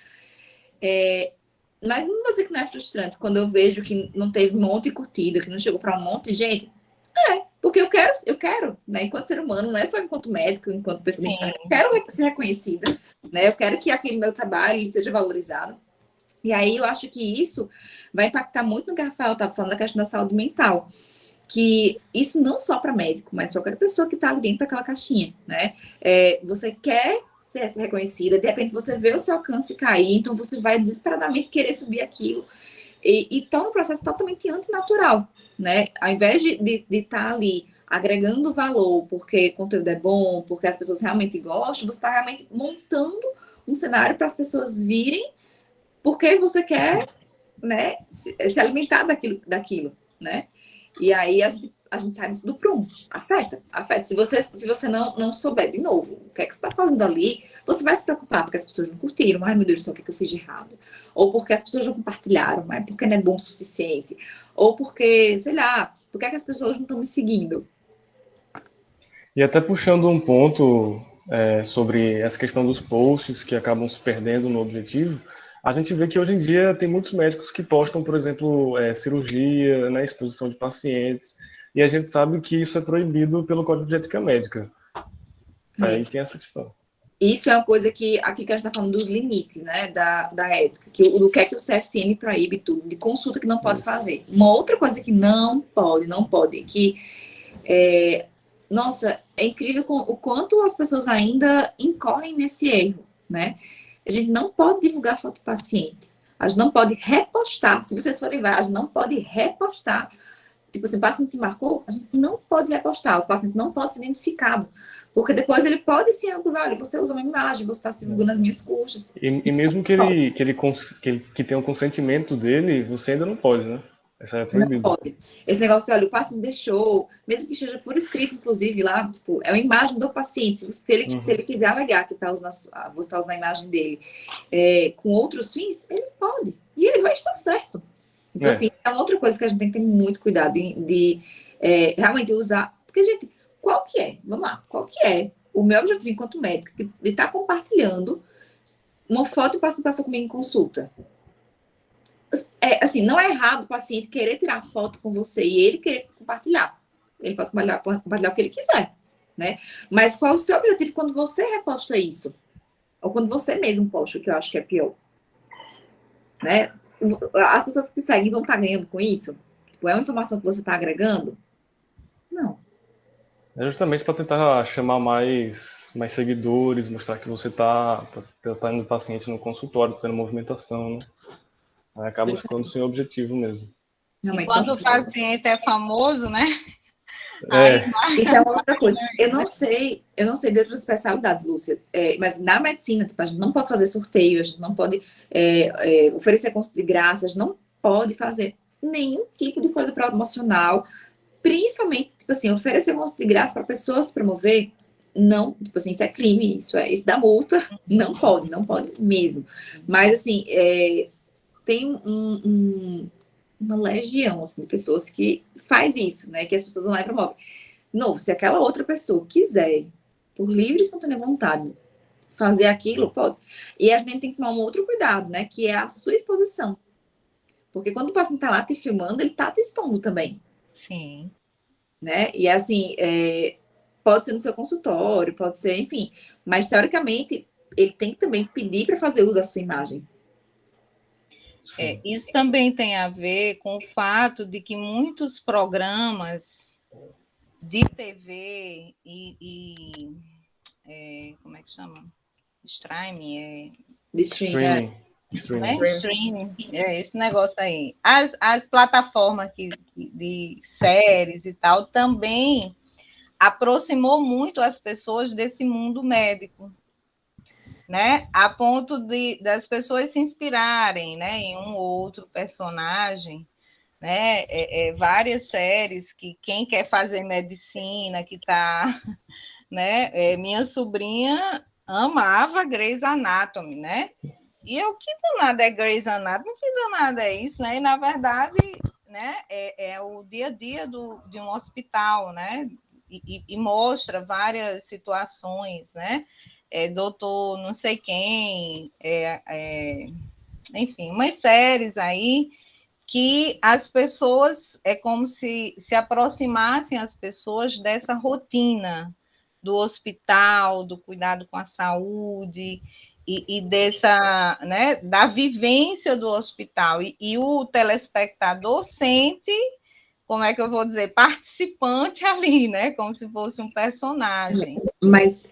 Mas não vou dizer que não é frustrante quando eu vejo que não teve um monte de curtida, que não chegou para um monte de gente. Porque eu quero, né? Enquanto ser humano, não é só enquanto médico, enquanto pessoa, eu quero ser reconhecida, né? Eu quero que aquele meu trabalho seja valorizado. E aí eu acho que isso vai impactar muito no que a Rafaela estava falando, da questão da saúde mental. Que isso não só para médico, mas para qualquer pessoa que está ali dentro daquela caixinha, né? Você quer ser reconhecida, de repente você vê o seu alcance cair, então você vai desesperadamente querer subir aquilo. E tá um processo totalmente antinatural, né? Ao invés de estar ali agregando valor, porque o conteúdo é bom, porque as pessoas realmente gostam, você está realmente montando um cenário para as pessoas virem, porque você quer, né, se alimentar daquilo, né? E aí a gente sai do prumo. Afeta. Se você não souber, de novo, o que é que você está fazendo ali, você vai se preocupar porque as pessoas não curtiram. Ai, meu Deus do céu, o que eu fiz de errado? Ou porque as pessoas não compartilharam, mas porque não é bom o suficiente. Ou porque, sei lá, por que as pessoas não estão me seguindo? E até puxando um ponto sobre essa questão dos posts que acabam se perdendo no objetivo, a gente vê que hoje em dia tem muitos médicos que postam, por exemplo, cirurgia, né, exposição de pacientes, e a gente sabe que isso é proibido pelo Código de Ética Médica. Aí tem essa questão. Isso é uma coisa que, aqui que a gente está falando dos limites, né, da ética, do que é que o CFM proíbe tudo, de consulta que não pode fazer. Uma outra coisa que não pode, que nossa, é incrível o quanto as pessoas ainda incorrem nesse erro, né? A gente não pode divulgar foto do paciente. A gente não pode repostar. Se vocês forem ver, a gente não pode repostar. Tipo assim, o paciente marcou, a gente não pode repostar. O paciente não pode ser identificado. Porque depois ele pode sim acusar, olha, você usa uma imagem, você está se divulgando as minhas custas. E mesmo que tenha o consentimento dele, você ainda não pode, né? Essa é proibido. Não pode. Esse negócio, olha, o paciente deixou, mesmo que esteja por escrito, inclusive, lá, tipo, é uma imagem do paciente. Se ele quiser alegar que você está usando a imagem dele com outros fins, ele pode. E ele vai estar certo. Então, assim, é outra coisa que a gente tem que ter muito cuidado de realmente usar. Porque, gente, qual que é? Vamos lá. Qual que é o meu objetivo enquanto médico de estar compartilhando uma foto que o paciente passou comigo em consulta? Assim, não é errado o paciente querer tirar foto com você e ele querer compartilhar. Ele pode compartilhar o que ele quiser, né? Mas qual é o seu objetivo quando você reposta isso? Ou quando você mesmo posta, o que eu acho que é pior. Né? As pessoas que te seguem vão estar ganhando com isso? Tipo, é uma informação que você está agregando? Não. É justamente para tentar chamar mais seguidores, mostrar que você está tratando o paciente no consultório, tendo movimentação, né? Aí acaba ficando sem objetivo mesmo. E quando o paciente é famoso, né? Isso é uma outra coisa. Eu não sei de outras especialidades, Lúcia, mas na medicina, tipo, a gente não pode fazer sorteio, a gente não pode oferecer consulta de graça, a gente não pode fazer nenhum tipo de coisa promocional, principalmente, tipo assim, oferecer consulta de graça para pessoas se promover, não, tipo assim, isso é crime, isso dá multa, não pode mesmo. Mas, assim, tem uma legião assim, de pessoas que faz isso, né? Que as pessoas vão lá e promovem. Novo, se aquela outra pessoa quiser, por livre e espontânea vontade, fazer aquilo, pode. E a gente tem que tomar um outro cuidado, né? Que é a sua exposição. Porque quando o paciente tá lá te filmando, ele tá te expondo também. Sim. Né? E assim, pode ser no seu consultório, pode ser, enfim. Mas, teoricamente, ele tem que também pedir para fazer uso da sua imagem. Isso também tem a ver com o fato de que muitos programas de TV como é que chama? Streaming. Streaming. Esse negócio aí. As plataformas de séries e tal também aproximou muito as pessoas desse mundo médico. Né? A ponto das pessoas se inspirarem, né, em um ou outro personagem, né? Várias séries que quem quer fazer medicina, que está, né? Minha sobrinha amava Grey's Anatomy, né? E eu, que danada é Grey's Anatomy? Que danada é isso, né? E, na verdade, né, é o dia a dia de um hospital, né? E mostra várias situações, né? Doutor não sei quem, enfim, umas séries aí que as pessoas, é como se aproximassem as pessoas dessa rotina do hospital, do cuidado com a saúde e dessa, né, da vivência do hospital. E o telespectador sente, como é que eu vou dizer, participante ali, né, como se fosse um personagem. Mas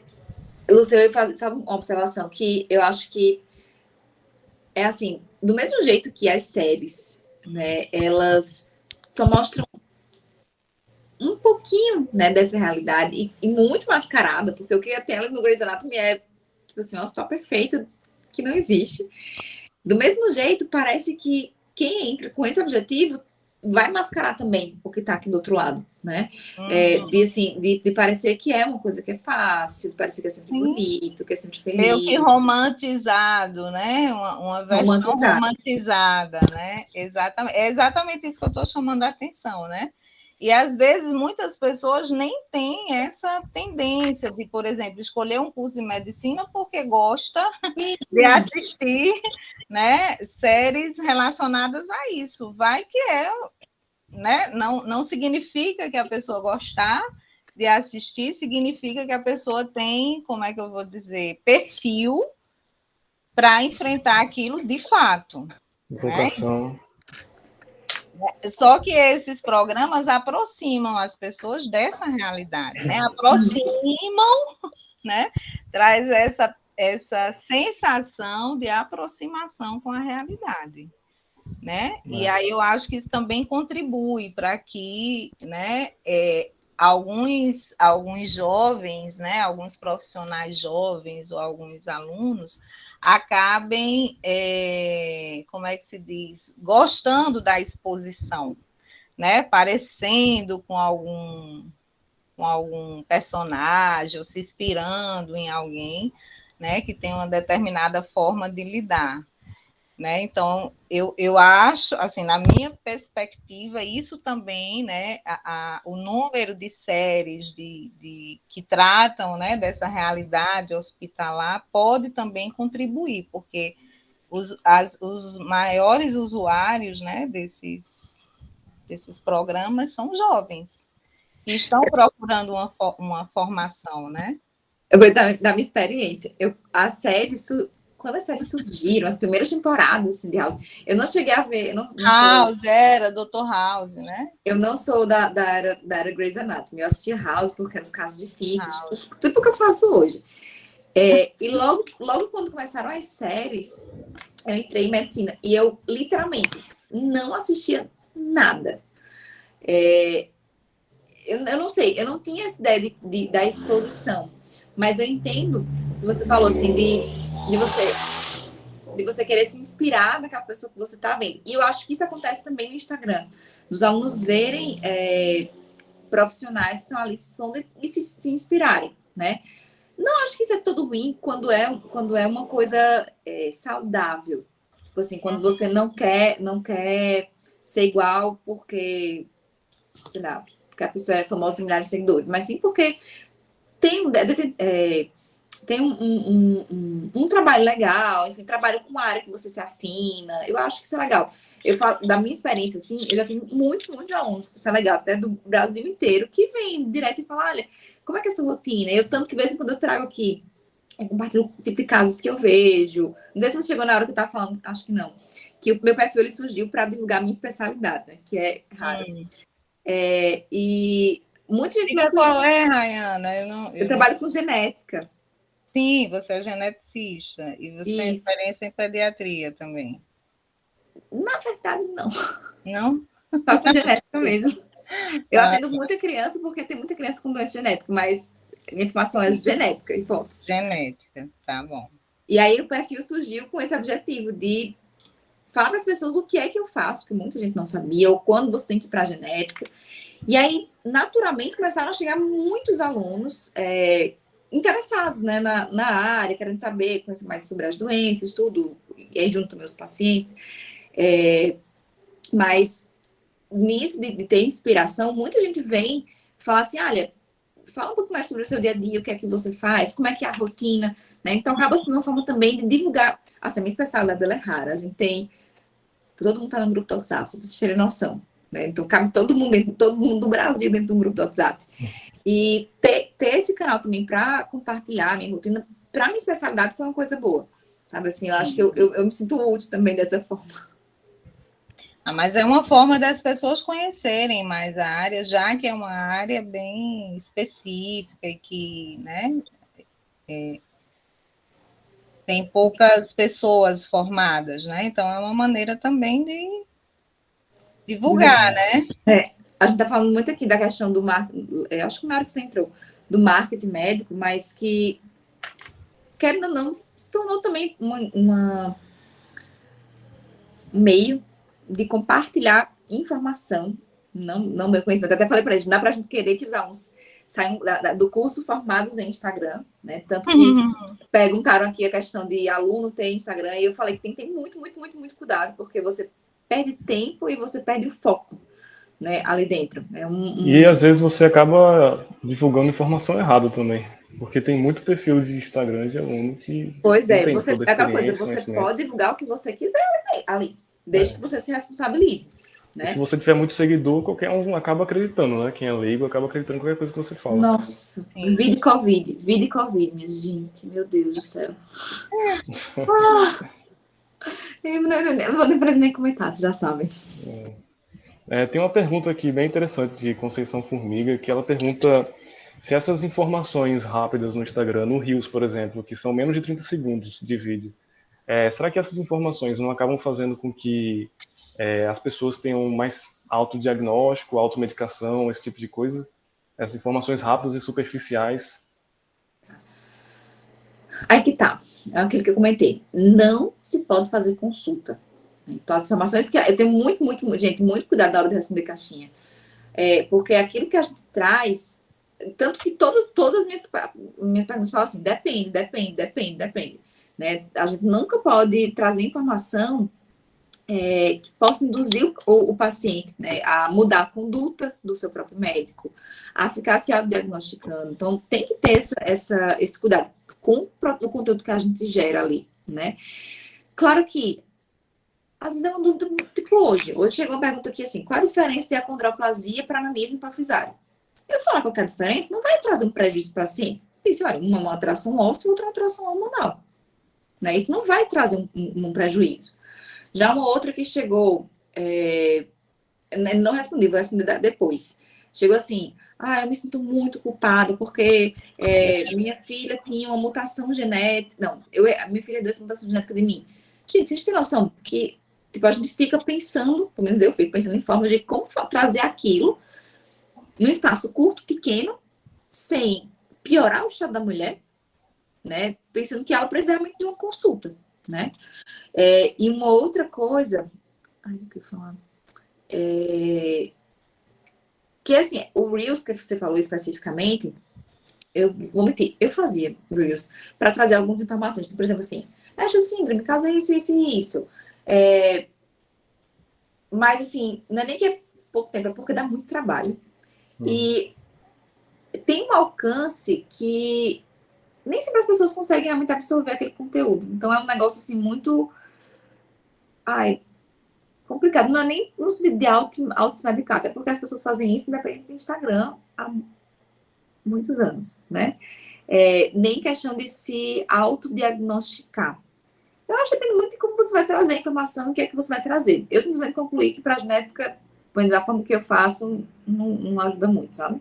Lúcia, eu ia fazer, sabe, uma observação que eu acho que é assim, do mesmo jeito que as séries, né, elas só mostram um pouquinho, né, dessa realidade e muito mascarada, porque o que tem ela no Grey's Anatomy é, tipo assim, um hospital perfeito que não existe. Do mesmo jeito, parece que quem entra com esse objetivo vai mascarar também o que está aqui do outro lado, né? Uhum. De parecer que é uma coisa que é fácil, de parecer que é sempre bonito, que é sempre Meio que feliz. romantizado, né? Uma versão Romantizado. romantizada, né? Exatamente. É exatamente isso que eu estou chamando a atenção, né? E às vezes muitas pessoas nem têm essa tendência de, por exemplo, escolher um curso de medicina porque gosta de assistir, né, séries relacionadas a isso. Vai que é, né? Não significa que a pessoa gostar de assistir, significa que a pessoa tem, como é que eu vou dizer, perfil para enfrentar aquilo de fato. Né? Vocação. Só que esses programas aproximam as pessoas dessa realidade, né? Aproximam, né? Traz essa sensação de aproximação com a realidade, né? E aí eu acho que isso também contribui para que, né, alguns jovens, né, alguns profissionais jovens ou alguns alunos acabem, como é que se diz, gostando da exposição, né, parecendo com algum personagem ou se inspirando em alguém, né, que tem uma determinada forma de lidar. Né? Então, eu acho, assim, na minha perspectiva, isso também, né, o número de séries que tratam, né, dessa realidade hospitalar pode também contribuir, porque os maiores usuários, né, desses programas são jovens, que estão procurando uma formação, né? Eu vou dar minha experiência. Quando as séries surgiram, as primeiras temporadas assim, de House, eu não cheguei a ver. House era Dr. House, né? Eu não sou da era Grey's Anatomy. Eu assisti House porque eram os casos difíceis, tipo o que eu faço hoje. E logo quando começaram as séries, eu entrei em medicina. E eu, literalmente, não assistia nada. Eu não sei, eu não tinha essa ideia da exposição. Mas eu entendo que você falou assim, de você querer se inspirar naquela pessoa que você está vendo. E eu acho que isso acontece também no Instagram. Dos alunos verem profissionais que estão ali se expondo e se inspirarem, né? Não acho que isso é tudo ruim quando é uma coisa saudável. Tipo assim, quando você não quer ser igual porque, sei lá, porque a pessoa é famosa em milhares de seguidores, mas sim porque tem um trabalho legal, enfim, trabalho com uma área que você se afina. Eu acho que isso é legal. Eu falo, da minha experiência, assim, eu já tenho muitos alunos, isso é legal, até do Brasil inteiro, que vem direto e falam, olha, como é que é a sua rotina? Eu, tanto que, de vez em quando, eu trago aqui, eu compartilho o tipo de casos que eu vejo. Não sei se você chegou na hora que eu estava falando, acho que não. Que o meu perfil ele surgiu para divulgar a minha especialidade, né? Que é raro. E muita gente não conhece. Qual é, Rayana? Eu trabalho com genética. Sim, você é geneticista. E você tem experiência em pediatria também. Na verdade, não. Não? Só com genética mesmo. Eu atendo muita criança, porque tem muita criança com doença genética, mas minha formação é genética, e ponto. Genética, tá bom. E aí o perfil surgiu com esse objetivo de falar para as pessoas o que é que eu faço, porque muita gente não sabia, ou quando você tem que ir para a genética. E aí, naturalmente, começaram a chegar muitos alunos interessados, né, na área, querendo saber, conhecer mais sobre as doenças, tudo, e aí junto meus pacientes. Mas nisso de ter inspiração, muita gente vem falar assim, olha, fala um pouco mais sobre o seu dia a dia, o que é que você faz, como é que é a rotina, né? Então acaba sendo uma forma também de divulgar. Assim, a minha especialidade dela é rara, a gente tem, todo mundo tá no grupo do WhatsApp, se vocês terem noção, né? Então cabe todo mundo do Brasil dentro do grupo do WhatsApp. E ter esse canal também para compartilhar a minha rotina, para minha especialidade foi uma coisa boa, sabe assim, eu acho que eu me sinto útil também dessa forma. Mas é uma forma das pessoas conhecerem mais a área, já que é uma área bem específica e que, né, tem poucas pessoas formadas, né? Então é uma maneira também de divulgar, né? A gente está falando muito aqui da questão do marketing, acho que na hora que você entrou, do marketing médico, mas que, querendo ou não, se tornou também um meio de compartilhar informação, não meu conhecimento. Até falei para eles, não dá para a gente querer que os alunos saiam do curso formados em Instagram, né? Tanto que perguntaram aqui a questão de aluno ter Instagram, e eu falei que tem que ter muito, muito, muito, muito cuidado, porque você perde tempo e você perde o foco, né, ali dentro. E às vezes você acaba divulgando informação errada também. Porque tem muito perfil de Instagram de aluno que Pois não é, tem você, toda a é aquela coisa, experiência, você conhecimento. pode divulgar o que você quiser ali, desde que você se responsabilize, E né? se você tiver muito seguidor, qualquer um acaba acreditando, né? Quem é leigo acaba acreditando em qualquer coisa que você fala. Nossa, vida Covid, minha gente, meu Deus do céu. Eu não vou nem comentar, vocês já sabem. Tem uma pergunta aqui bem interessante de Conceição Formiga, que ela pergunta se essas informações rápidas no Instagram, no Reels, por exemplo, que são menos de 30 segundos de vídeo, será que essas informações não acabam fazendo com que as pessoas tenham mais autodiagnóstico, automedicação, esse tipo de coisa? Essas informações rápidas e superficiais. Aí que tá, é aquilo que eu comentei. Não se pode fazer consulta. Então, as informações que eu tenho muito cuidado na hora de responder caixinha. Porque aquilo que a gente traz, tanto que todas as minhas perguntas falam assim, depende. Né? A gente nunca pode trazer informação que possa induzir o paciente, né, a mudar a conduta do seu próprio médico, a ficar se autodiagnosticando. Então, tem que ter esse cuidado com o conteúdo que a gente gera ali, né? Claro que, às vezes é uma dúvida, tipo hoje chegou uma pergunta aqui assim, qual a diferença de acondroplasia para nanismo e hipofisário? Eu falar qualquer diferença, não vai trazer um prejuízo para o paciente. Disse, olha, uma é uma alteração óssea, outra é uma alteração hormonal. Né? Isso não vai trazer um prejuízo. Já uma outra que chegou, não respondi, vou responder depois. Chegou assim, eu me sinto muito culpada porque minha filha tinha uma mutação genética. Não, minha filha deu essa mutação genética de mim. Gente, vocês têm noção que tipo, a gente fica pensando, pelo menos eu fico pensando em formas de como trazer aquilo num espaço curto, pequeno, sem piorar o estado da mulher, né? Pensando que ela precisa realmente de uma consulta, né? E uma outra coisa, o que eu falar? Que assim, o Reels que você falou especificamente, eu vou mentir, eu fazia Reels para trazer algumas informações. Então, por exemplo, assim, essa síndrome causa isso, isso e isso. Mas assim, não é nem que é pouco tempo, é porque dá muito trabalho. E tem um alcance que nem sempre as pessoas conseguem realmente absorver aquele conteúdo. Então é um negócio assim muito complicado. Não é nem no sentido de auto-medicar, até porque as pessoas fazem isso independente do Instagram há muitos anos, né? Nem questão de se autodiagnosticar. Eu acho que depende muito de como você vai trazer a informação e o que é que você vai trazer. Eu simplesmente concluí que para a genética, pelo menos a forma que eu faço, não ajuda muito, sabe?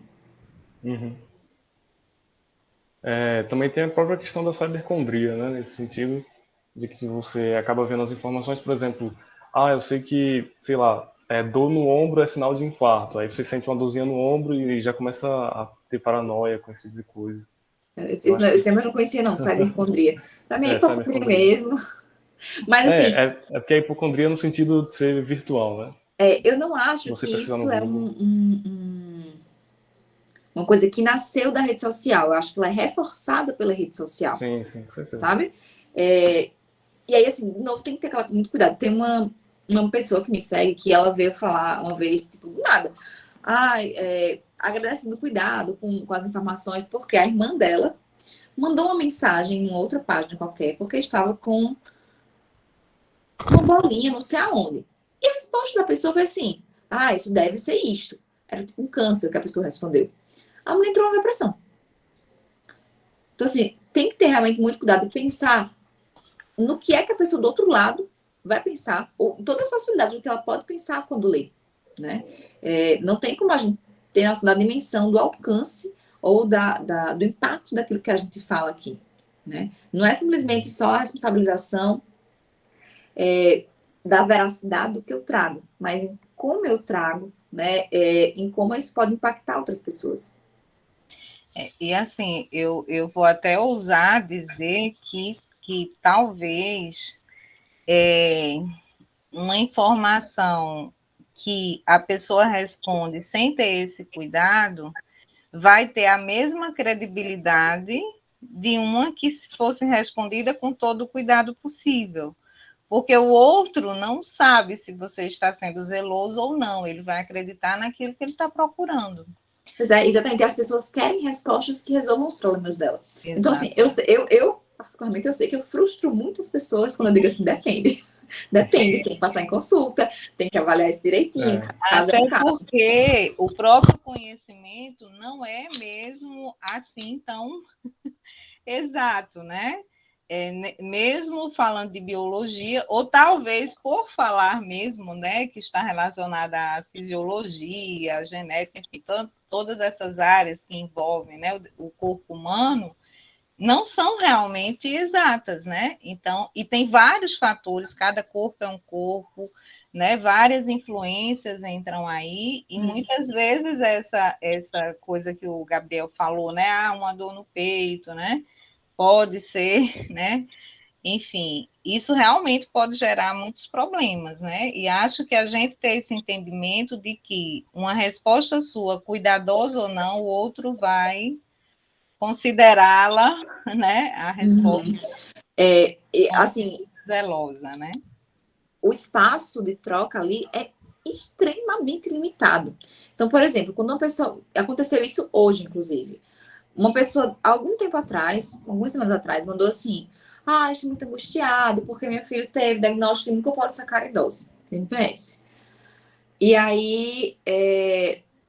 Também tem a própria questão da cibercondria, né? Nesse sentido, de que você acaba vendo as informações, por exemplo, eu sei que, sei lá, dor no ombro é sinal de infarto. Aí você sente uma dorzinha no ombro e já começa a ter paranoia com esse tipo de coisa. Esse tema eu não conhecia, não, cibercondria. Para mim é hipocondria mesmo. Mas assim. É porque é hipocondria no sentido de ser virtual, né? Eu não acho que isso é uma coisa que nasceu da rede social. Eu acho que ela é reforçada pela rede social. Sim, com certeza. Sabe? E aí, assim, de novo, tem que ter muito cuidado. Tem uma pessoa que me segue que ela veio falar uma vez, tipo, do nada. Agradecendo o cuidado com as informações, porque a irmã dela mandou uma mensagem em outra página qualquer, porque estava com uma bolinha, não sei aonde. E a resposta da pessoa foi assim, isso deve ser isto. Era tipo um câncer que a pessoa respondeu. A mulher entrou na depressão. Então, assim, tem que ter realmente muito cuidado de pensar no que é que a pessoa do outro lado vai pensar, ou em todas as possibilidades do que ela pode pensar quando lê, né? Não tem como a gente ter noção da dimensão do alcance ou do impacto daquilo que a gente fala aqui, né? Não é simplesmente só a responsabilização da veracidade do que eu trago, mas em como eu trago, né? Em como isso pode impactar outras pessoas. E assim, eu vou até ousar dizer que talvez uma informação que a pessoa responde sem ter esse cuidado, vai ter a mesma credibilidade de uma que fosse respondida com todo o cuidado possível. Porque o outro não sabe se você está sendo zeloso ou não, ele vai acreditar naquilo que ele está procurando. Pois é, exatamente, as pessoas querem respostas que resolvam os problemas dela. Exato. Então, assim, eu, particularmente, eu sei que eu frustro muitas pessoas quando eu digo assim, depende. Depende, tem que passar em consulta, tem que avaliar isso direitinho. Caso Até porque o próprio conhecimento não é mesmo assim tão exato, né? Mesmo falando de biologia, ou talvez por falar mesmo, né, que está relacionada à fisiologia, à genética, enfim, todas essas áreas que envolvem, né, o corpo humano, não são realmente exatas, né? Então, e tem vários fatores, cada corpo é um corpo, né? Várias influências entram aí, e muitas vezes essa coisa que o Gabriel falou, né? Ah, uma dor no peito, né? Pode ser, né? Enfim, isso realmente pode gerar muitos problemas, né? E acho que a gente ter esse entendimento de que uma resposta sua, cuidadosa ou não, o outro vai considerá-la, né, a resposta assim, zelosa, né? o espaço de troca ali é extremamente limitado. Então, por exemplo, quando uma pessoa... Aconteceu isso hoje, inclusive. Uma pessoa, algum tempo atrás, algumas semanas atrás, mandou assim: ah, estou muito angustiado porque meu filho teve diagnóstico de mucopolissacaridose, MPS. E aí,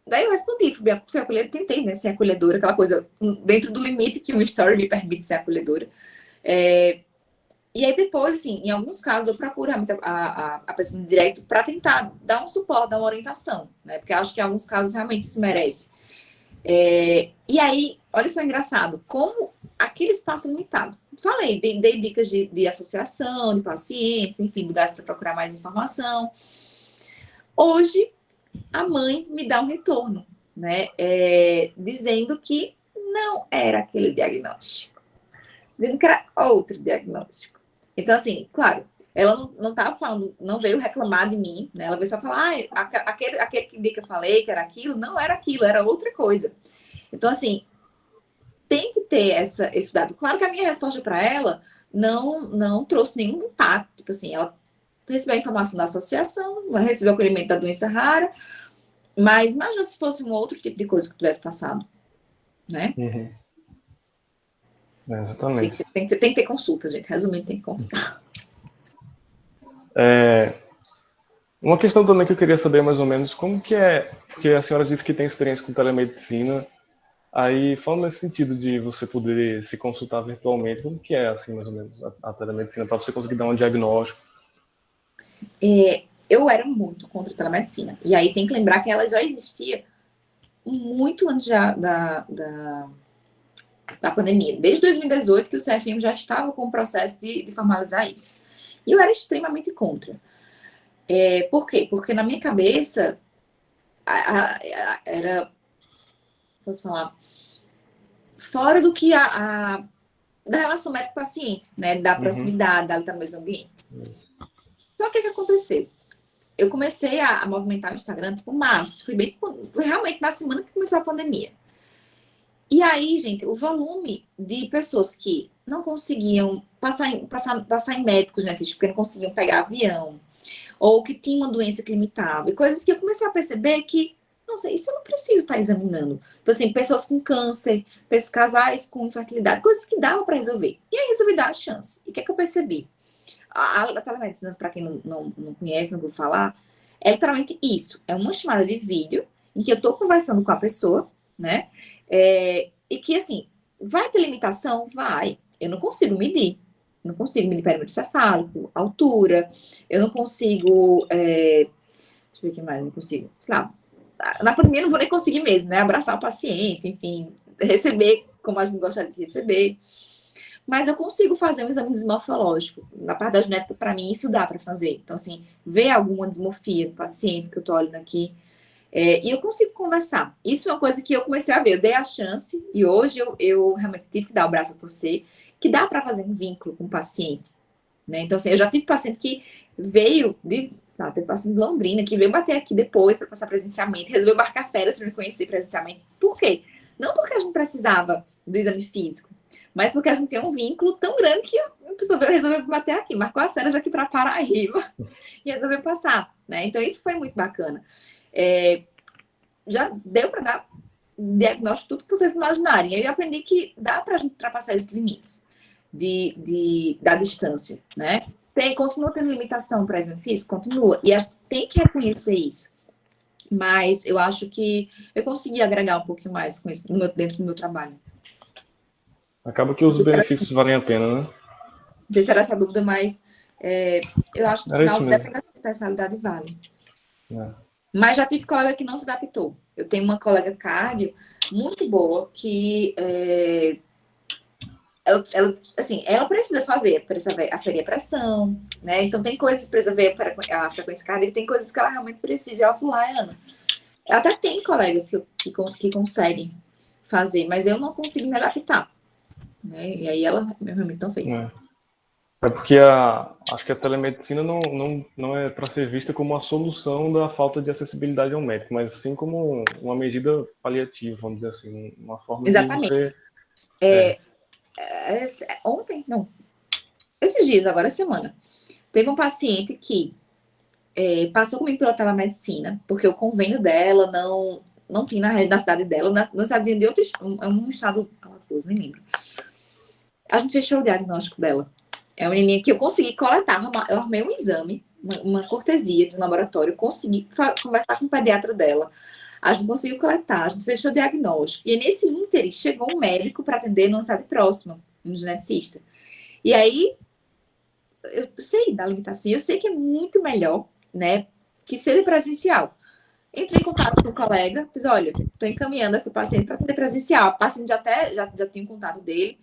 daí eu respondi, fui acolhedora, tentei, né, ser acolhedora, aquela coisa, dentro do limite que um story me permite ser acolhedora. E aí depois, assim, em alguns casos eu procuro a pessoa no direito para tentar dar um suporte, dar uma orientação, né, porque eu acho que em alguns casos realmente isso merece. E aí, olha só, engraçado, como aquele espaço é limitado. Falei, dei dicas de associação, de pacientes, enfim, lugares para procurar mais informação. Hoje, a mãe me dá um retorno, né? Dizendo que não era aquele diagnóstico. Dizendo que era outro diagnóstico. Então, assim, claro, ela não estava falando, não veio reclamar de mim, né? Ela veio só falar, aquele dia que eu falei que era aquilo, não era aquilo, era outra coisa. Então, assim, tem que ter esse dado. Claro que a minha resposta para ela não trouxe nenhum impacto. Tipo assim, ela recebeu a informação da associação, recebeu o acolhimento da doença rara, mas imagina se fosse um outro tipo de coisa que tivesse passado, né? Uhum. Exatamente. Tem que ter consulta, gente. Resumindo, tem que consultar. Uma questão também que eu queria saber mais ou menos, como que é, porque a senhora disse que tem experiência com telemedicina, aí falando nesse sentido de você poder se consultar virtualmente, como que é, assim, mais ou menos, a telemedicina, para você conseguir dar um diagnóstico? Eu era muito contra a telemedicina, e aí tem que lembrar que ela já existia muito antes da pandemia, desde 2018 que o CFM já estava com o processo de formalizar isso. E eu era extremamente contra. Por quê? Porque na minha cabeça era, posso falar, fora do que da relação médico-paciente, né? Da proximidade, da estar no mesmo ambiente. Só que o que aconteceu? Eu comecei a movimentar o Instagram tipo março, foi realmente na semana que começou a pandemia. E aí, gente, o volume de pessoas que não conseguiam passar em médicos, né, porque não conseguiam pegar avião, ou que tinham uma doença que limitava, e coisas que eu comecei a perceber que, nossa, isso eu não preciso estar examinando. Então, assim, pessoas com câncer, casais com infertilidade, coisas que dava para resolver. E aí resolvi dar a chance. E o que é que eu percebi? A telemedicina, para quem não conhece, não vou falar, é literalmente isso. É uma chamada de vídeo em que eu estou conversando com a pessoa, né? E que, assim, vai ter limitação? Vai. Eu não consigo medir. Não consigo medir perímetro cefálico, altura. Eu não consigo... deixa eu ver o que mais. Não consigo, sei lá. Na pandemia eu não vou nem conseguir mesmo, né? Abraçar o paciente, enfim, receber como a gente gostaria de receber. Mas eu consigo fazer um exame morfológico. Na parte da genética, para mim, isso dá para fazer. Então, assim, ver alguma dismorfia do paciente que eu tô olhando aqui, e eu consigo conversar. Isso é uma coisa que eu comecei a ver. Eu dei a chance, e hoje eu realmente tive que dar o braço a torcer, que dá para fazer um vínculo com o paciente, né? Então, assim, eu já tive paciente que veio sei lá, teve paciente de Londrina que veio bater aqui depois para passar presencialmente, resolveu marcar férias para me conhecer presencialmente. Por quê? Não porque a gente precisava do exame físico, mas porque a gente tem um vínculo tão grande que a pessoa resolveu bater aqui, marcou as férias aqui para Paraíba e resolveu passar, né? Então, isso foi muito bacana. Já deu para dar diagnóstico tudo que vocês imaginarem. Eu aprendi que dá para a gente ultrapassar esses limites da distância, né? Continua tendo limitação para exame físico? Continua. E a gente tem que reconhecer isso. Mas eu acho que eu consegui agregar um pouquinho mais com isso dentro do meu trabalho. Acaba que os benefícios valem a pena, né? Não sei se era essa dúvida, mas eu acho que no final, depende da especialidade, vale. Mas já tive colega que não se adaptou. Eu tenho uma colega cardio muito boa que ela precisa aferir a pressão, né? Então tem coisas, precisa ver a frequência cardíaca, tem coisas que ela realmente precisa. E ela falou, Ana, até tem colegas que conseguem fazer, mas eu não consigo me adaptar. Né? E aí ela realmente não fez. É porque acho que a telemedicina não é para ser vista como uma solução da falta de acessibilidade ao médico, mas sim como uma medida paliativa, vamos dizer assim, uma forma Exatamente. de você... Ontem, não, esses dias, agora semana, teve um paciente que passou comigo pela telemedicina, porque o convênio dela não tinha na cidade dela, na cidadezinha de outro um estado, nem lembro. A gente fechou o diagnóstico dela. É uma menininha que eu consegui coletar, eu arrumei um exame, uma cortesia de um laboratório, consegui conversar com o pediatra dela, a gente conseguiu coletar, a gente fechou o diagnóstico, e nesse ínterim chegou um médico para atender numa cidade próxima, um geneticista. E aí, eu sei da limitação, eu sei que é muito melhor, né, que ser presencial. Entrei em contato com o colega, disse, olha, estou encaminhando essa paciente para atender presencial, a paciente já tinha o contato dele,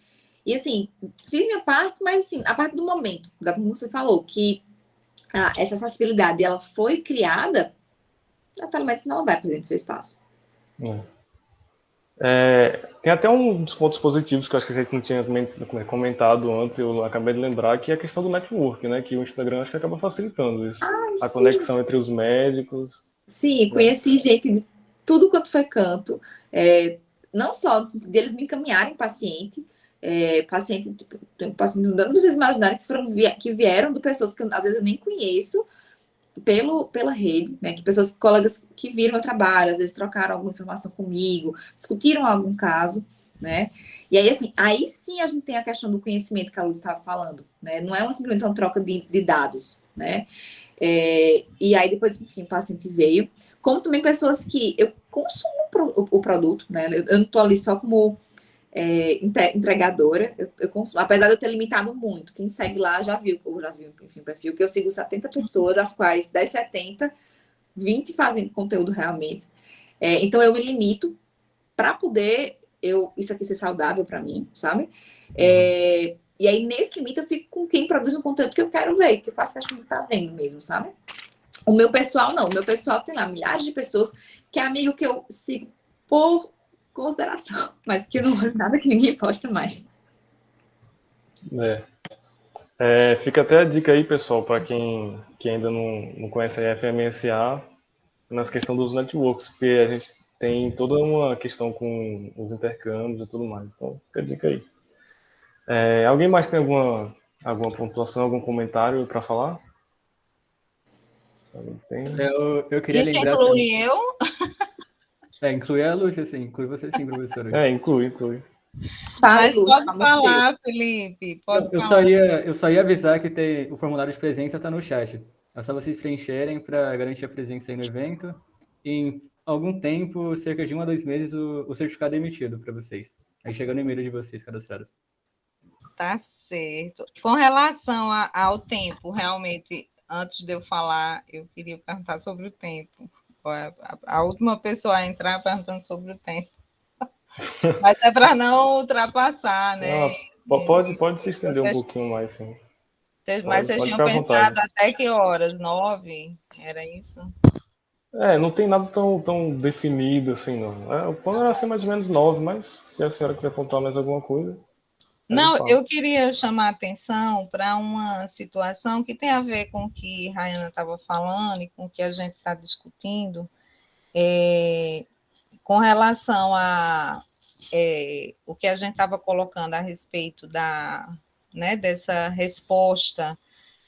e assim, fiz minha parte, mas assim, a parte do momento, como você falou, que essa acessibilidade, ela foi criada, a telemedicina não vai presente no seu espaço. Tem até um dos pontos positivos que eu acho que a gente não tinha comentado antes, eu acabei de lembrar, que é a questão do network, né? Que o Instagram acho que acaba facilitando isso. A conexão entre os médicos. Sim, conheci gente de tudo quanto foi canto, não só no sentido deles me encaminharem paciente, não dando pra vocês imaginarem que vieram de pessoas que às vezes eu nem conheço pela rede, né? Que colegas que viram meu trabalho, às vezes trocaram alguma informação comigo, discutiram algum caso, né? E aí, assim, aí sim a gente tem a questão do conhecimento que a Luz estava falando, né? Não é simplesmente uma troca de dados, né? E aí depois, enfim, o paciente veio, como também pessoas que eu consumo o produto, né? Eu não estou ali só como entregadora, eu consumo, apesar de eu ter limitado muito, quem segue lá já viu, enfim, o perfil, que eu sigo 70 pessoas, as quais das 70, 20 fazem conteúdo realmente. Então eu me limito para poder isso aqui ser saudável para mim, sabe? E aí, nesse limite, eu fico com quem produz um conteúdo que eu quero ver, que eu faço questão de estar vendo mesmo, sabe? O meu pessoal, não. O meu pessoal tem lá milhares de pessoas que é amigo que eu sigo por consideração, mas que eu não olho nada que ninguém posta mais. Fica até a dica aí, pessoal, para quem ainda não conhece a FMSA, nessa questão dos networks, porque a gente tem toda uma questão com os intercâmbios e tudo mais. Então, fica a dica aí. Alguém mais tem alguma pontuação, algum comentário para falar? Eu queria Isso lembrar inclui também. eu? Inclui a Lúcia, sim. Inclui você sim, professora. Inclui. Mas pode falar, Felipe. Eu só ia avisar que o formulário de presença está no chat. É só vocês preencherem para garantir a presença aí no evento. E em algum tempo, cerca de 1 a 2 meses, o certificado é emitido para vocês. Aí chega no e-mail de vocês cadastrado. Tá certo. Com relação ao tempo, realmente, antes de eu falar, eu queria perguntar sobre o tempo. A última pessoa a entrar perguntando sobre o tempo. Mas é para não ultrapassar, né? Pode se estender um pouquinho mais, sim. Mas vocês tinham pensado até que horas? 9? Era isso? Não tem nada tão definido assim, não. O plano era ser mais ou menos 9, mas se a senhora quiser contar mais alguma coisa. Não, passo. eu queria chamar a atenção para uma situação que tem a ver com o que a Rayana estava falando e com o que a gente está discutindo, com relação a o que a gente estava colocando a respeito dessa resposta,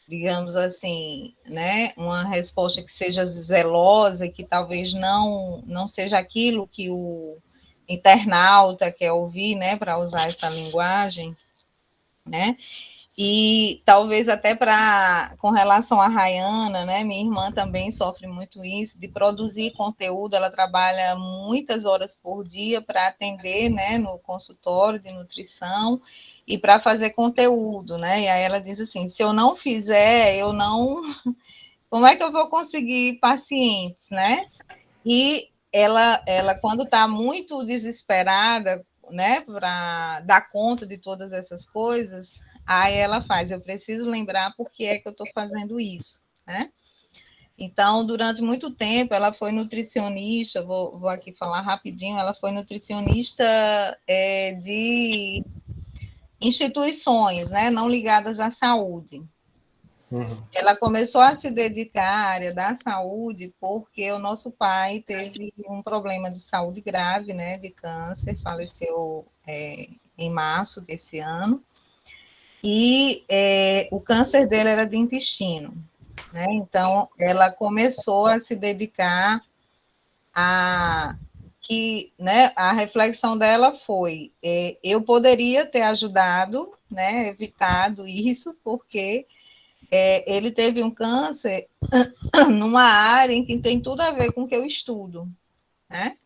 digamos assim, né, uma resposta que seja zelosa e que talvez não seja aquilo que o internauta quer ouvir, né, para usar essa linguagem, né? E talvez até com relação à Rayana, né? Minha irmã também sofre muito isso, de produzir conteúdo, ela trabalha muitas horas por dia para atender, né, no consultório de nutrição e para fazer conteúdo, né? E aí ela diz assim: se eu não fizer, eu não. Como é que eu vou conseguir pacientes, né? E ela quando está muito desesperada, né, para dar conta de todas essas coisas, aí ela faz, eu preciso lembrar por que é que eu estou fazendo isso, né? Então, durante muito tempo, ela foi nutricionista, vou aqui falar rapidinho, ela foi nutricionista de instituições, né, não ligadas à saúde. Ela começou a se dedicar à área da saúde porque o nosso pai teve um problema de saúde grave, né, de câncer, faleceu em março desse ano, e o câncer dele era de intestino, né, então ela começou a se dedicar né, a reflexão dela foi, eu poderia ter ajudado, né, evitado isso, porque ele teve um câncer numa área em que tem tudo a ver com o que eu estudo, né?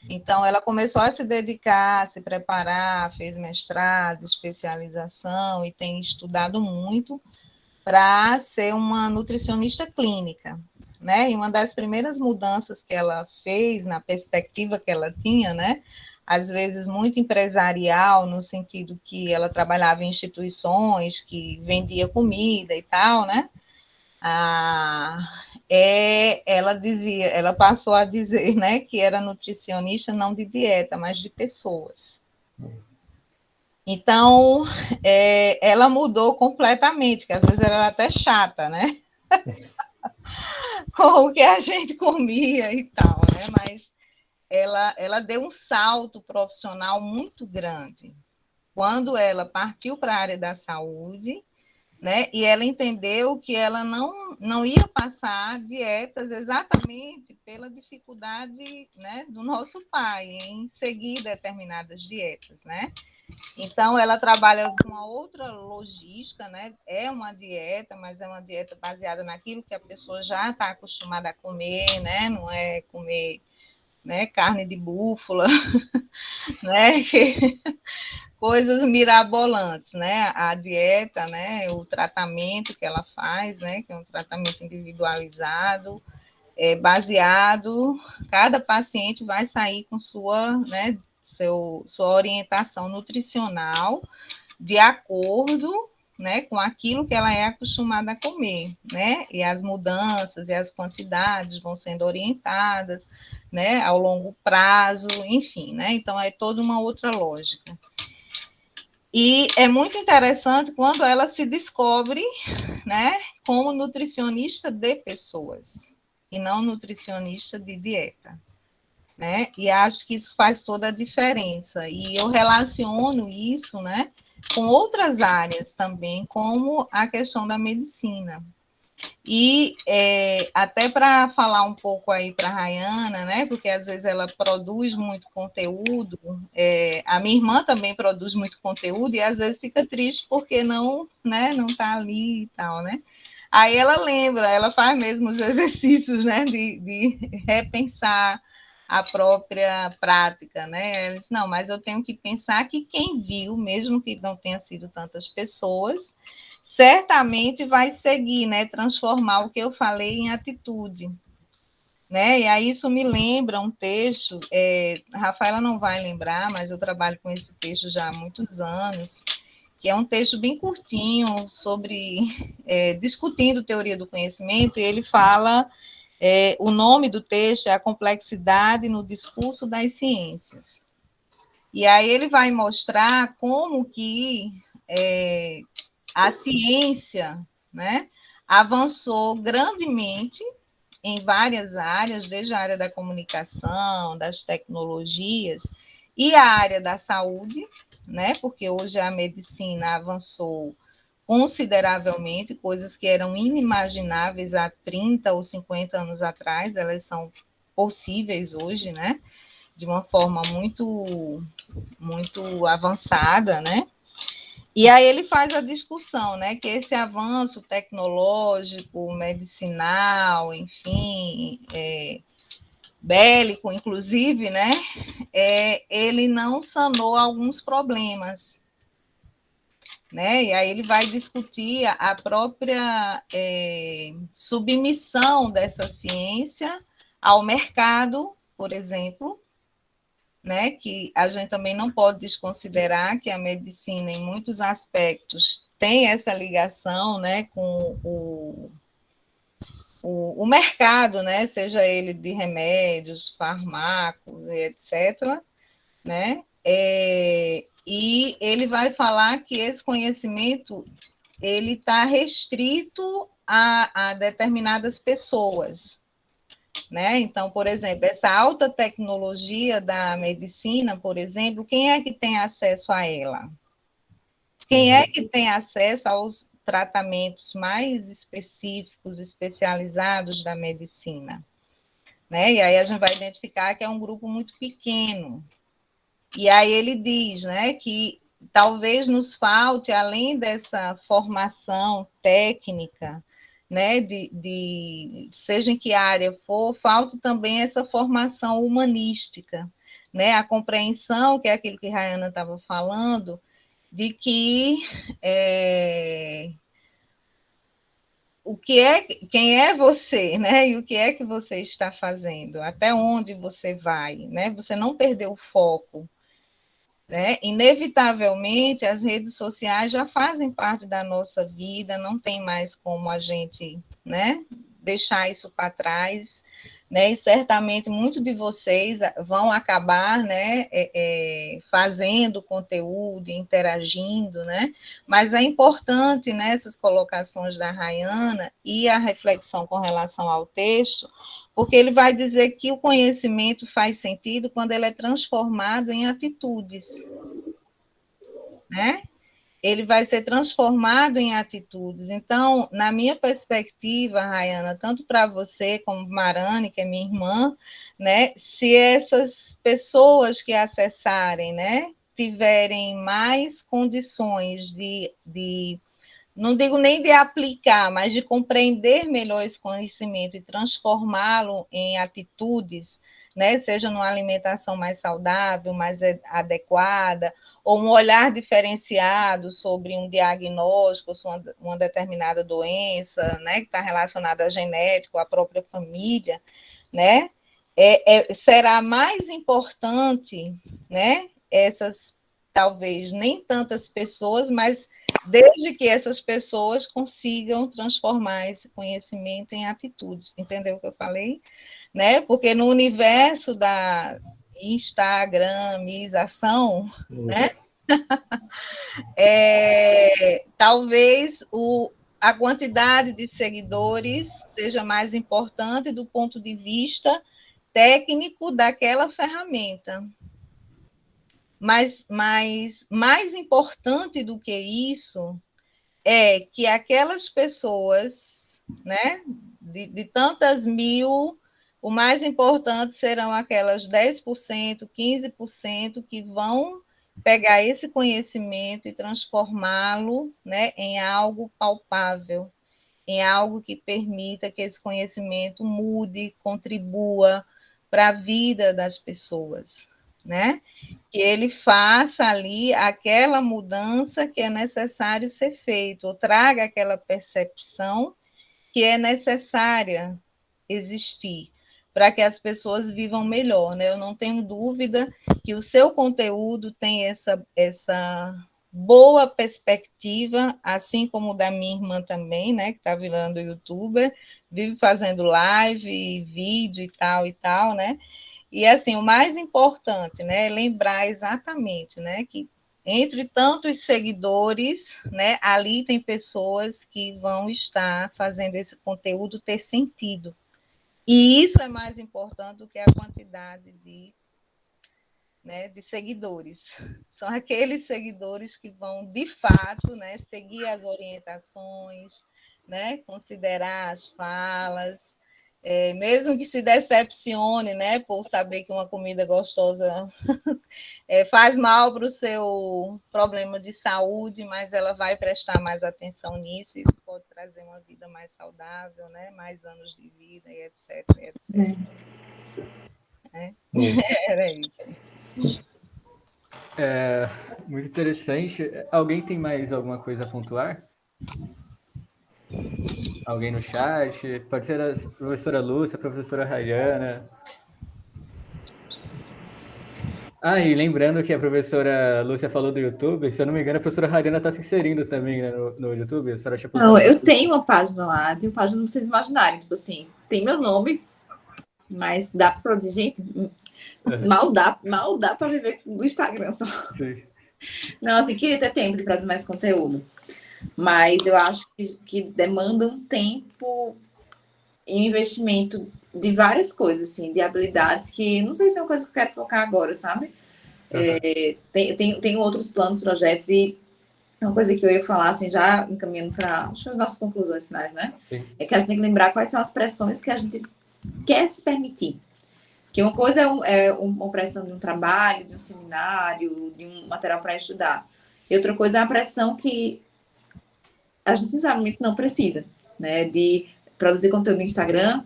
Então, ela começou a se dedicar, a se preparar, fez mestrado, especialização e tem estudado muito para ser uma nutricionista clínica, né? E uma das primeiras mudanças que ela fez na perspectiva que ela tinha, né? Às vezes muito empresarial, no sentido que ela trabalhava em instituições que vendia comida e tal, né? Ela passou a dizer, né, que era nutricionista não de dieta, mas de pessoas. Então, ela mudou completamente, que às vezes ela era até chata, né? Com o que a gente comia e tal, né? Mas ela deu um salto profissional muito grande quando ela partiu para a área da saúde, né? E ela entendeu que ela não ia passar dietas exatamente pela dificuldade, né, do nosso pai em seguir determinadas dietas, né? Então, ela trabalha com uma outra logística, né? É uma dieta, mas é uma dieta baseada naquilo que a pessoa já está acostumada a comer, né? Não é comer, né, carne de búfala, né? Coisas mirabolantes, né? A dieta, né? O tratamento que ela faz, né? Que é um tratamento individualizado, baseado. Cada paciente vai sair com sua, né? Sua orientação nutricional de acordo, né, com aquilo que ela é acostumada a comer, né? E as mudanças e as quantidades vão sendo orientadas, né, ao longo prazo, enfim, né? Então é toda uma outra lógica. E é muito interessante quando ela se descobre, né, como nutricionista de pessoas e não nutricionista de dieta, né? E acho que isso faz toda a diferença. E eu relaciono isso, né, com outras áreas também, como a questão da medicina. E até para falar um pouco aí para a Rayana, né, porque às vezes ela produz muito conteúdo, a minha irmã também produz muito conteúdo e às vezes fica triste porque não, né, não está ali e tal, né? Aí ela lembra, ela faz mesmo os exercícios, né, de repensar a própria prática, né? Ela disse, não, mas eu tenho que pensar que quem viu, mesmo que não tenha sido tantas pessoas, certamente vai seguir, né? Transformar o que eu falei em atitude, né? E aí isso me lembra um texto, a Rafaela não vai lembrar, mas eu trabalho com esse texto já há muitos anos, que é um texto bem curtinho sobre discutindo teoria do conhecimento, e ele fala, o nome do texto é A Complexidade no Discurso das Ciências. E aí ele vai mostrar como que a ciência, né, avançou grandemente em várias áreas, desde a área da comunicação, das tecnologias e a área da saúde, né, porque hoje a medicina avançou consideravelmente, coisas que eram inimagináveis há 30 ou 50 anos atrás, elas são possíveis hoje, né, de uma forma muito avançada, né? E aí ele faz a discussão, né, que esse avanço tecnológico, medicinal, enfim, bélico, inclusive, né, ele não sanou alguns problemas, né? E aí ele vai discutir a própria submissão dessa ciência ao mercado, por exemplo, né, que a gente também não pode desconsiderar que a medicina, em muitos aspectos, tem essa ligação, né, com o mercado, né, seja ele de remédios, fármacos, etc., né, e ele vai falar que esse conhecimento ele está restrito a determinadas pessoas, né? Então, por exemplo, essa alta tecnologia da medicina, por exemplo, quem é que tem acesso a ela? Quem é que tem acesso aos tratamentos mais específicos, especializados da medicina? Né? E aí a gente vai identificar que é um grupo muito pequeno. E aí ele diz, né, que talvez nos falte, além dessa formação técnica, né, seja em que área for, falta também essa formação humanística, né, a compreensão, que é aquilo que a Rayana estava falando, de que quem é você, né, e o que é que você está fazendo, até onde você vai, né, você não perdeu o foco, né? Inevitavelmente, as redes sociais já fazem parte da nossa vida, não tem mais como a gente, né, deixar isso para trás, né? E certamente muitos de vocês vão acabar, né, fazendo conteúdo, interagindo, né? Mas é importante nessas colocações da Rayana e a reflexão com relação ao texto, porque ele vai dizer que o conhecimento faz sentido quando ele é transformado em atitudes, né? Ele vai ser transformado em atitudes. Então, na minha perspectiva, Rayana, tanto para você como Marane, que é minha irmã, né, se essas pessoas que acessarem, né, tiverem mais condições de não digo nem de aplicar, mas de compreender melhor esse conhecimento e transformá-lo em atitudes, né? Seja numa alimentação mais saudável, mais adequada, ou um olhar diferenciado sobre um diagnóstico, sobre uma determinada doença, né? Que está relacionada à genética, à própria família, né? Será mais importante, né? Essas, talvez, nem tantas pessoas, mas desde que essas pessoas consigam transformar esse conhecimento em atitudes. Entendeu o que eu falei? Né? Porque no universo da instagramização, né? Talvez a quantidade de seguidores seja mais importante do ponto de vista técnico daquela ferramenta. Mas mais importante do que isso é que aquelas pessoas, né, de tantas mil, o mais importante serão aquelas 10%, 15% que vão pegar esse conhecimento e transformá-lo, né, em algo palpável, em algo que permita que esse conhecimento mude, contribua para a vida das pessoas, né? Que ele faça ali aquela mudança que é necessário ser feito, ou traga aquela percepção que é necessária existir para que as pessoas vivam melhor, né? Eu não tenho dúvida que o seu conteúdo tem essa boa perspectiva, assim como o da minha irmã também, né? Que está virando youtuber, vive fazendo live, vídeo e tal, né? E, assim, o mais importante, né, é lembrar exatamente, né, que entre tantos seguidores, né, ali tem pessoas que vão estar fazendo esse conteúdo ter sentido. E isso é mais importante do que a quantidade de, né, de seguidores. São aqueles seguidores que vão, de fato, né, seguir as orientações, né, considerar as falas, mesmo que se decepcione, né, por saber que uma comida gostosa faz mal para o seu problema de saúde, mas ela vai prestar mais atenção nisso, isso pode trazer uma vida mais saudável, né, mais anos de vida, e etc, etc. Era isso. Muito interessante. Alguém tem mais alguma coisa a pontuar? Alguém no chat? Pode ser a professora Lúcia, a professora Rayana. E lembrando que a professora Lúcia falou do YouTube, se eu não me engano, a professora Rayana está se inserindo também, né, no YouTube. A senhora tinha Não, eu tenho uma página lá, tenho página pra vocês imaginarem, tipo assim, tem meu nome, mas dá pra produzir, gente, mal dá pra viver do Instagram só. Sim. Não, assim, queria ter tempo de produzir mais conteúdo, mas eu acho que demanda um tempo e um investimento de várias coisas, assim, de habilidades que não sei se é uma coisa que eu quero focar agora, sabe? Tenho outros planos, projetos, e uma coisa que eu ia falar, assim, já encaminhando para as nossas conclusões finais, né? Sim. É que a gente tem que lembrar quais são as pressões que a gente quer se permitir. Que uma coisa é uma pressão de um trabalho, de um seminário, de um material para estudar. E outra coisa é a pressão que a gente, sinceramente, não precisa, né? De produzir conteúdo no Instagram,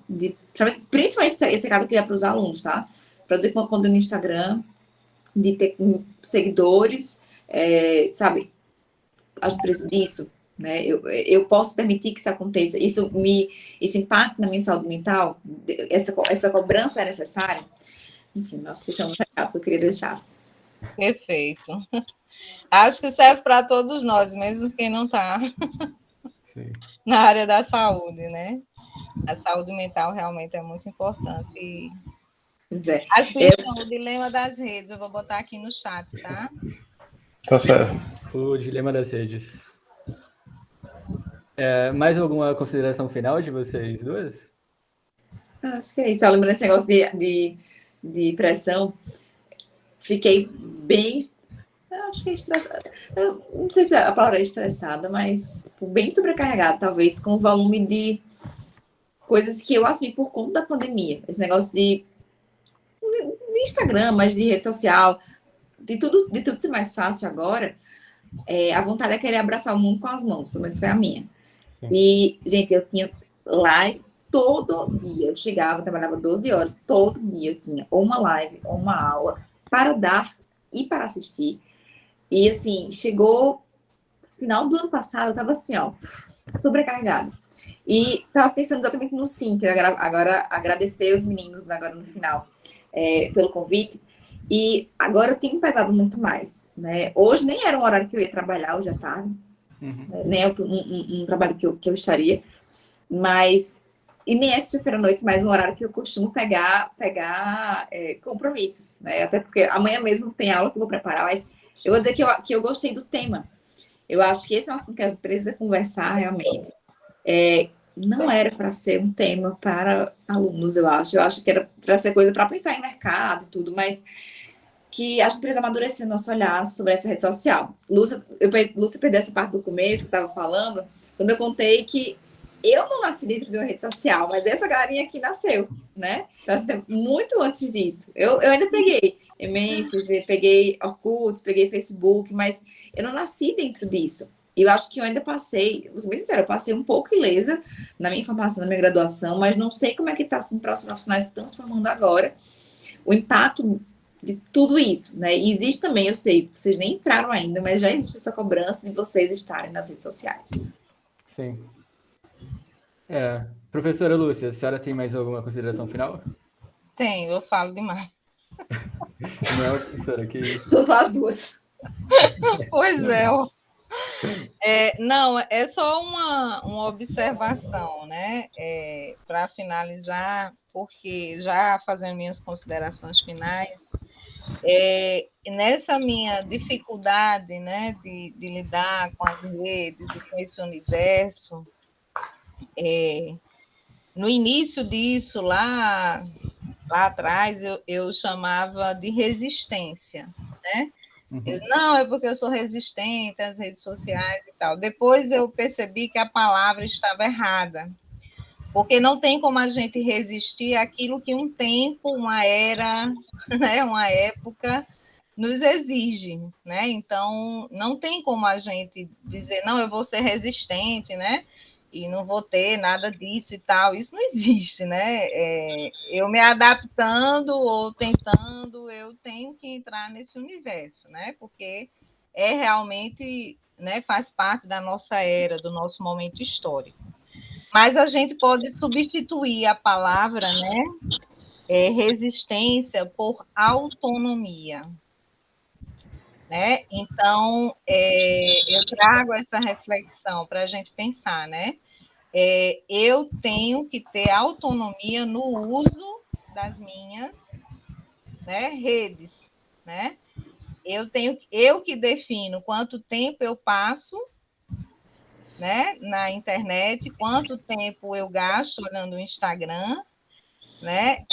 principalmente esse caso que é para os alunos, tá? Produzir conteúdo no Instagram, de ter seguidores, sabe? A gente precisa disso, né? Eu posso permitir que isso aconteça. Isso impacta na minha saúde mental? Essa cobrança é necessária? Enfim, acho que esse é um recado que eu queria deixar. Perfeito. Acho que serve para todos nós, mesmo quem não está na área da saúde, né? A saúde mental realmente é muito importante. Assistam o Dilema das Redes, eu vou botar aqui no chat, tá? Tá certo. O Dilema das Redes. Mais alguma consideração final de vocês duas? Acho que é isso. Só lembrando esse negócio de pressão, fiquei bem... Acho que é estressada. Eu não sei se a palavra é estressada, mas tipo, bem sobrecarregada, talvez, com o volume de coisas que eu assumi por conta da pandemia. Esse negócio de Instagram, mas de rede social, de tudo ser mais fácil agora, a vontade é querer abraçar o mundo com as mãos, pelo menos foi a minha. Sim. E, gente, eu tinha live todo dia. Eu chegava, trabalhava 12 horas, todo dia eu tinha ou uma live ou uma aula para dar e para assistir. E, assim, chegou final do ano passado, eu tava assim, ó, sobrecarregada. E tava pensando exatamente no sim, que eu agora agradecer os meninos agora no final pelo convite. E agora eu tenho pesado muito mais, né? Hoje nem era um horário que eu ia trabalhar, hoje à tarde. Nem é um trabalho que eu estaria. Mas... E nem é sexta-feira à noite, mas um horário que eu costumo pegar compromissos, né? Até porque amanhã mesmo tem aula que eu vou preparar, mas eu vou dizer que eu gostei do tema. Eu acho que esse é um assunto que a gente precisa conversar realmente. Não era para ser um tema para alunos, eu acho. Eu acho que era para ser coisa para pensar em mercado e tudo, mas que a gente precisa amadurecer nosso olhar sobre essa rede social. Lúcia perdeu essa parte do começo que eu estava falando, quando eu contei que eu não nasci dentro de uma rede social, mas essa galerinha aqui nasceu, né? Então, muito antes disso. Eu ainda peguei Messenger, peguei Orkut, peguei Facebook, mas eu não nasci dentro disso. E eu acho que eu ainda passei, vou ser bem sincera, eu passei um pouco ilesa na minha formação, na minha graduação, mas não sei como é que está sendo para os profissionais que estão se formando agora, o impacto de tudo isso, né? E existe também, eu sei, vocês nem entraram ainda, mas já existe essa cobrança de vocês estarem nas redes sociais. Sim. Professora Lúcia, a senhora tem mais alguma consideração final? Tenho, eu falo demais. Não, professora, que isso? Tô as duas. Pois é, Não, é só uma observação, né? Para finalizar, porque já fazendo minhas considerações finais, nessa minha dificuldade, né, de lidar com as redes e com esse universo, no início disso, lá atrás, eu chamava de resistência, né? Não, é porque eu sou resistente às redes sociais e tal. Depois eu percebi que a palavra estava errada, porque não tem como a gente resistir àquilo que um tempo, uma era, né, uma época nos exige, né? Então, não tem como a gente dizer, não, eu vou ser resistente, né? E não vou ter nada disso e tal. Isso não existe, né? Eu me adaptando ou tentando, eu tenho que entrar nesse universo, né? Porque realmente, né, faz parte da nossa era, do nosso momento histórico. Mas a gente pode substituir a palavra, né, resistência por autonomia, né? Então, eu trago essa reflexão para a gente pensar, né? Eu tenho que ter autonomia no uso das minhas, né, redes, né? Eu que defino quanto tempo eu passo, né, na internet, quanto tempo eu gasto olhando o Instagram, né?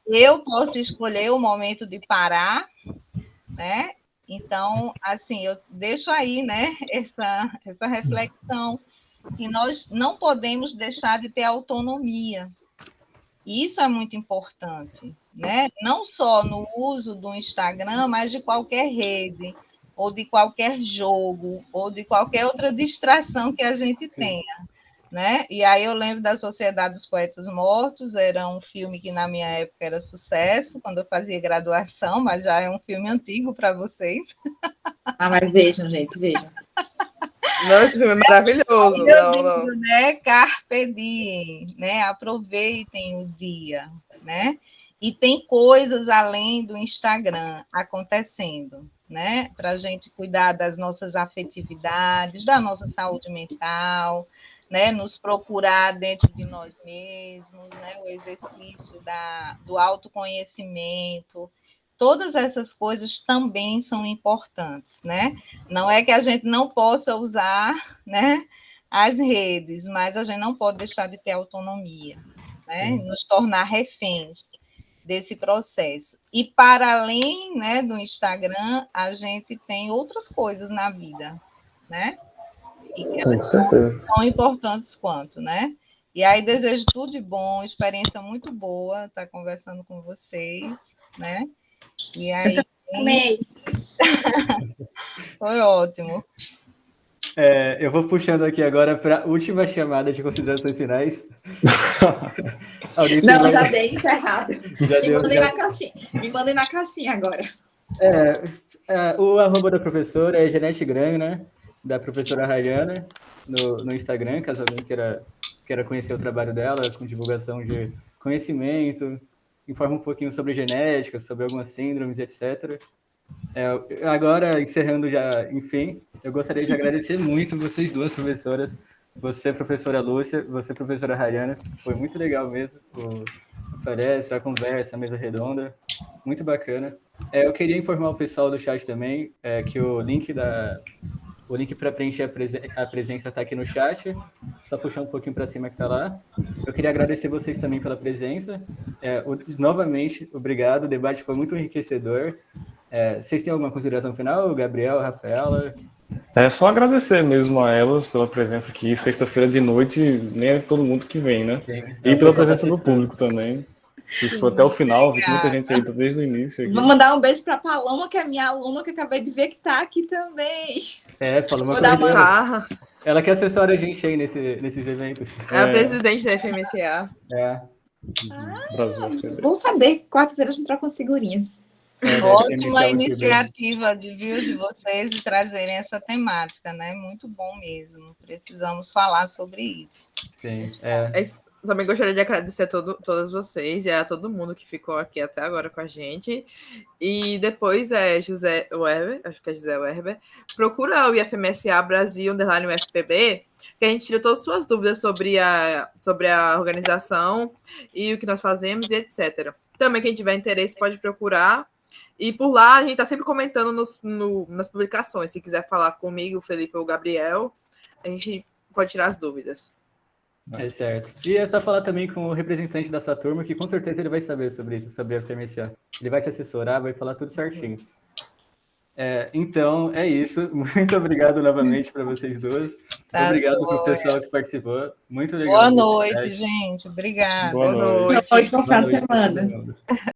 Eu posso escolher o momento de parar, né? Então, assim, eu deixo aí, né, essa reflexão, que nós não podemos deixar de ter autonomia. E isso é muito importante, né? Não só no uso do Instagram, mas de qualquer rede, ou de qualquer jogo, ou de qualquer outra distração que a gente tenha, né? E aí eu lembro da Sociedade dos Poetas Mortos, era um filme que na minha época era sucesso, quando eu fazia graduação, mas já é um filme antigo para vocês. Mas vejam, gente, vejam. Não, esse filme é maravilhoso. Eu digo, né? Carpe diem, né? Aproveitem o dia, né? E tem coisas além do Instagram acontecendo, né? Para a gente cuidar das nossas afetividades, da nossa saúde mental, né? Nos procurar dentro de nós mesmos, né? O exercício do autoconhecimento. Todas essas coisas também são importantes, né? Não é que a gente não possa usar, né, as redes, mas a gente não pode deixar de ter autonomia, né? Nos tornar reféns desse processo. E para além, né, do Instagram, a gente tem outras coisas na vida, né? E que elas são tão importantes quanto, né? E aí desejo tudo de bom, experiência muito boa estar conversando com vocês, né? E aí, amei. Foi ótimo. Eu vou puxando aqui agora para a última chamada de considerações finais. Não, já dei encerrado. Me mandem na caixinha agora. O arroba da professora é Janete Granho, né? Da professora Rayana, no Instagram, caso alguém queira conhecer o trabalho dela, com divulgação de conhecimento, informa um pouquinho sobre genética, sobre algumas síndromes, etc. Agora, encerrando já, enfim, eu gostaria de agradecer muito vocês duas professoras, você, professora Lúcia, você, professora Rayana. Foi muito legal mesmo a palestra, a conversa, a mesa redonda, muito bacana. Eu queria informar o pessoal do chat também que o link para preencher a presença está aqui no chat, só puxar um pouquinho para cima que está lá. Eu queria agradecer vocês também pela presença. Novamente, obrigado, o debate foi muito enriquecedor. Vocês têm alguma consideração final, Gabriel, Rafaela? É só agradecer mesmo a elas pela presença aqui. Sexta-feira de noite, nem é todo mundo que vem, né? Sim. E pela presença do público também. Que ficou até o final, vi que muita gente aí desde o início. Aqui. Vou mandar um beijo para a Paloma, que é minha aluna, que acabei de ver que está aqui também. Paloma. Ela que assessora a gente aí nesses eventos. É a presidente da FMSA. Bom saber, quarta-feira a gente troca umas figurinhas. Ótima iniciativa de vocês de trazerem essa temática, né? Muito bom mesmo. Precisamos falar sobre isso. Sim. também gostaria de agradecer a todos vocês e a todo mundo que ficou aqui até agora com a gente. E depois José Werber, acho que é José Werber, procura o IFMSA Brasil, _ UFPB, que a gente tira todas as suas dúvidas sobre a organização e o que nós fazemos e etc. Também, quem tiver interesse pode procurar. E por lá, a gente está sempre comentando nas publicações. Se quiser falar comigo, o Felipe ou o Gabriel, a gente pode tirar as dúvidas. É certo. E é só falar também com o representante da sua turma, que com certeza ele vai saber sobre isso, sobre a FMSA. Ele vai te assessorar, vai falar tudo certinho. Então, é isso. Muito obrigado novamente para vocês duas. Tá, obrigado para o joia. pessoal que participou. Muito legal. Boa noite, gente. Obrigada. Boa noite. Boa noite, bom final de Boa noite pra todo semana. mundo.